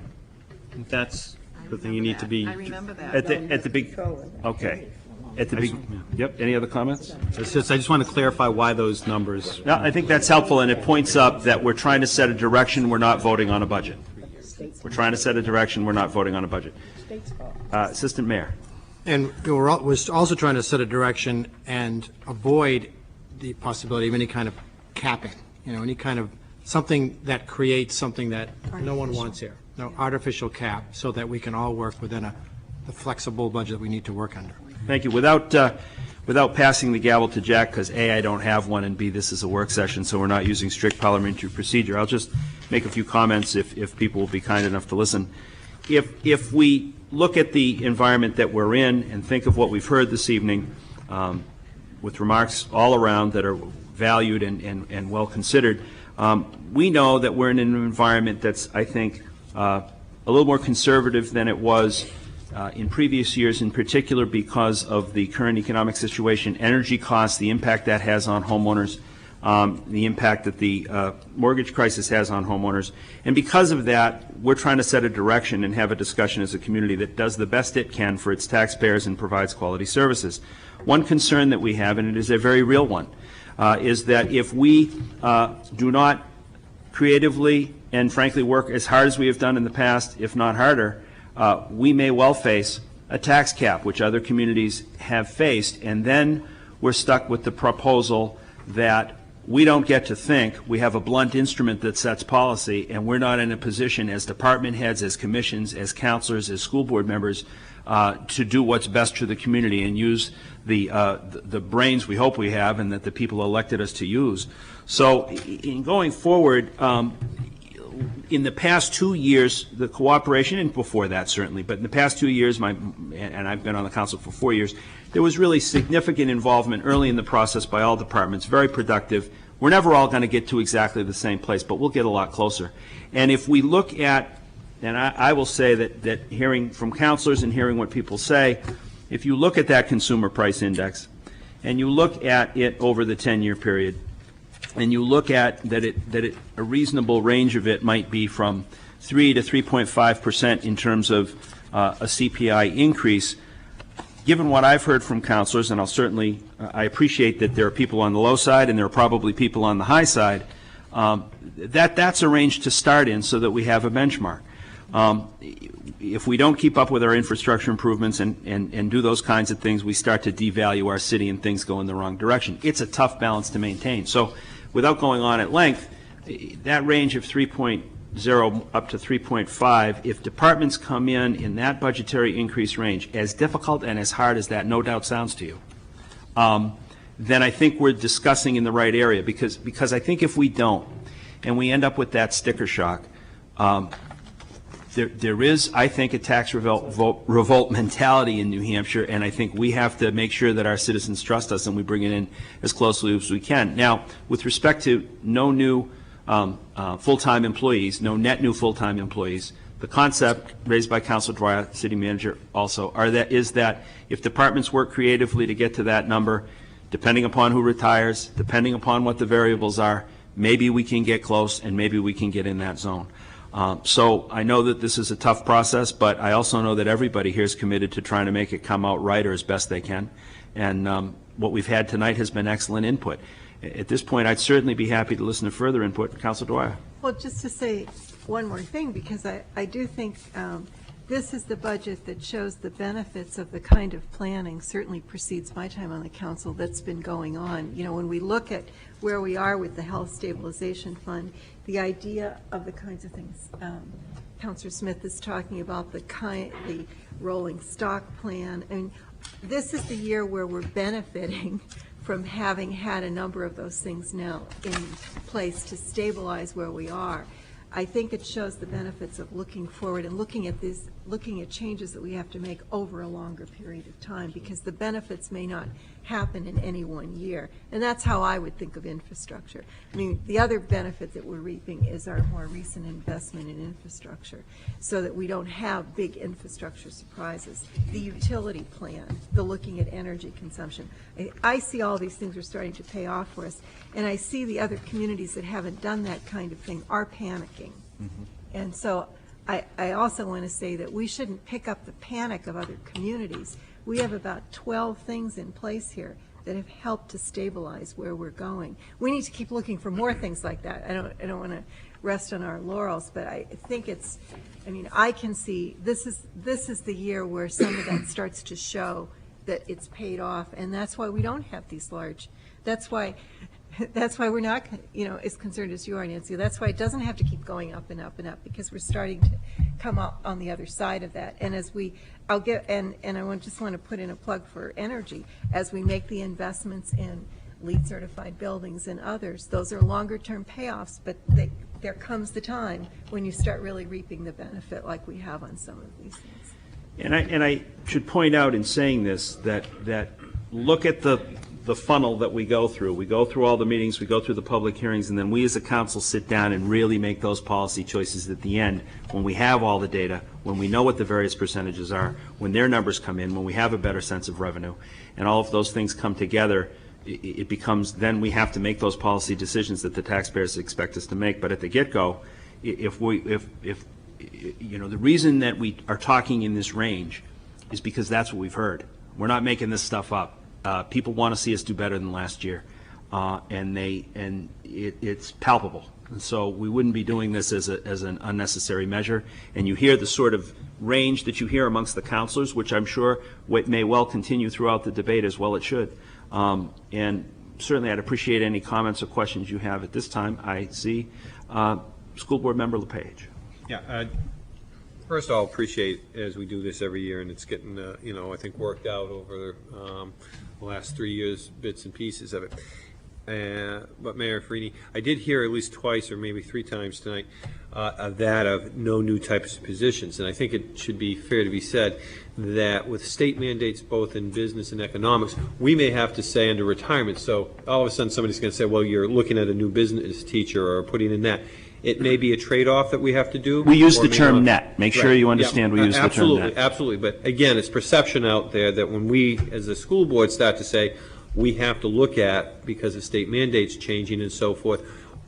that's the thing you need to be. I remember that. At the big, okay. At the big, yep. Any other comments? I just want to clarify why those numbers. No, I think that's helpful, and it points up that we're trying to set a direction. We're not voting on a budget. We're trying to set a direction. We're not voting on a budget. Assistant Mayor. And we're also trying to set a direction and avoid the possibility of any kind of capping, any kind of something that creates something that no one wants here, no artificial cap, so that we can all work within the flexible budget that we need to work under. Thank you. Without passing the gavel to Jack, because A, I don't have one, and B, this is a work session, so we're not using strict parliamentary procedure, I'll just make a few comments if people will be kind enough to listen. If we look at the environment that we're in and think of what we've heard this evening, with remarks all around that are valued and well considered, we know that we're in an environment that's, I think, a little more conservative than it was in previous years, in particular because of the current economic situation, energy costs, the impact that has on homeowners, the impact that the mortgage crisis has on homeowners. And because of that, we're trying to set a direction and have a discussion as a community that does the best it can for its taxpayers and provides quality services. One concern that we have, and it is a very real one, is that if we do not creatively and frankly work as hard as we have done in the past, if not harder, we may well face a tax cap, which other communities have faced, and then we're stuck with the proposal that we don't get to think. We have a blunt instrument that sets policy, and we're not in a position as department heads, as commissions, as counselors, as school board members to do what's best for the community and use the brains we hope we have and that the people elected us to use. So in going forward, in the past 2 years, the cooperation, and before that certainly, but in the past 2 years, and I've been on the council for 4 years, there was really significant involvement early in the process by all departments, very productive. We're never all going to get to exactly the same place, but we'll get a lot closer. And if we look at, and I will say that hearing from counselors and hearing what people say, if you look at that consumer price index, and you look at it over the 10-year period, and you look at that a reasonable range of it might be from 3 to 3.5% in terms of a CPI increase. Given what I've heard from counselors, and I appreciate that there are people on the low side and there are probably people on the high side, that's a range to start in so that we have a benchmark. If we don't keep up with our infrastructure improvements and do those kinds of things, we start to devalue our city and things go in the wrong direction. It's a tough balance to maintain. So without going on at length, that range of 3.0 up to 3.5, if departments come in that budgetary increase range, as difficult and as hard as that no doubt sounds to you, then I think we're discussing in the right area, because I think if we don't, and we end up with that sticker shock, there is, I think, a tax revolt mentality in New Hampshire, and I think we have to make sure that our citizens trust us and we bring it in as closely as we can. Now, with respect to no new full-time employees, no net new full-time employees, the concept raised by Councilor Dwyer, City Manager, also is that if departments work creatively to get to that number, depending upon who retires, depending upon what the variables are, maybe we can get close and maybe we can get in that zone. So I know that this is a tough process, but I also know that everybody here is committed to trying to make it come out right or as best they can. And what we've had tonight has been excellent input. At this point, I'd certainly be happy to listen to further input. Councilor Dwyer. Well, just to say one more thing, because I do think this is the budget that shows the benefits of the kind of planning, certainly precedes my time on the council, that's been going on. You know, when we look at where we are with the Health Stabilization Fund, the idea of the kinds of things Councilor Smith is talking about, the rolling stock plan, and this is the year where we're benefiting from having had a number of those things now in place to stabilize where we are. I think it shows the benefits of looking forward and looking at changes that we have to make over a longer period of time, because the benefits may not happen in any one year. And that's how I would think of infrastructure. I mean, the other benefit that we're reaping is our more recent investment in infrastructure, so that we don't have big infrastructure surprises. The utility plan, the looking at energy consumption. I see all these things are starting to pay off for us, and I see the other communities that haven't done that kind of thing are panicking. Mm-hmm. And so I also want to say that we shouldn't pick up the panic of other communities. We have about 12 things in place here that have helped to stabilize where we're going. We need to keep looking for more things like that. I don't want to rest on our laurels, but I think I can see this is the year where some of that starts to show that it's paid off, and that's why we don't have these large. That's why we're not, as concerned as you are, Nancy. That's why it doesn't have to keep going up and up and up, because we're starting to come up on the other side of that. And I just want to put in a plug for energy. As we make the investments in LEED certified buildings and others, those are longer term payoffs, but there comes the time when you start really reaping the benefit like we have on some of these things. And I should point out in saying this that look at the funnel that we go through. We go through all the meetings, we go through the public hearings, and then we as a council sit down and really make those policy choices at the end when we have all the data, when we know what the various percentages are, when their numbers come in, when we have a better sense of revenue, and all of those things come together. It becomes, then we have to make those policy decisions that the taxpayers expect us to make. But at the get-go, if the reason that we are talking in this range is because that's what we've heard. We're not making this stuff up. People want to see us do better than last year, and it's palpable. And so we wouldn't be doing this as an unnecessary measure. And you hear the sort of range that you hear amongst the councilors, which I'm sure may well continue throughout the debate, as well it should. And certainly I'd appreciate any comments or questions you have at this time. I see School Board Member LePage. Yeah. First, I'll appreciate, as we do this every year, and it's getting, I think, worked out over the last 3 years, bits and pieces of it. but Mayor Farini, I did hear at least twice or maybe 3 times tonight of no new types of positions. And I think it should be fair to be said that with state mandates both in business and economics, we may have to say under retirement, so all of a sudden somebody's going to say, well, you're looking at a new business teacher or putting in that. It may be a trade-off that we have to do. We use or the may term not. net. Make sure you understand we use the term Absolutely, net. absolutely. But again, it's perception out there that when we, as a school board, start to say, we have to look at, because of state mandates changing and so forth,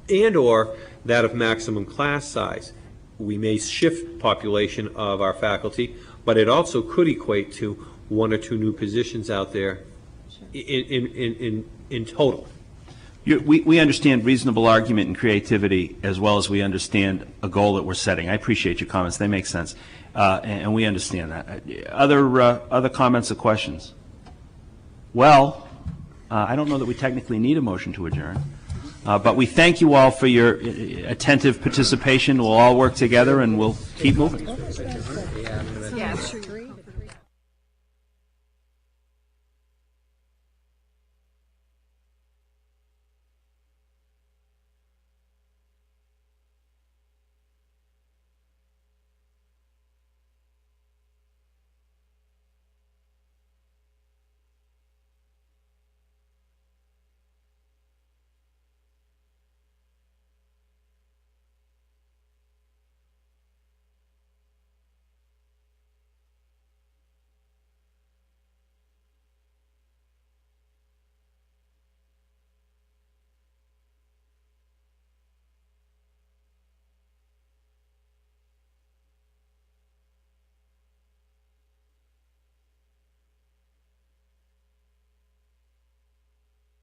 and/or that of maximum class size, we may shift population of our faculty, but it also could equate to 1 or 2 new positions out there in total. We understand reasonable argument and creativity as well as we understand a goal that we're setting. I appreciate your comments. They make sense. And we understand that. Other comments or questions? Well, I don't know that we technically need a motion to adjourn. But we thank you all for your attentive participation. We'll all work together and we'll keep moving. Yeah, sure.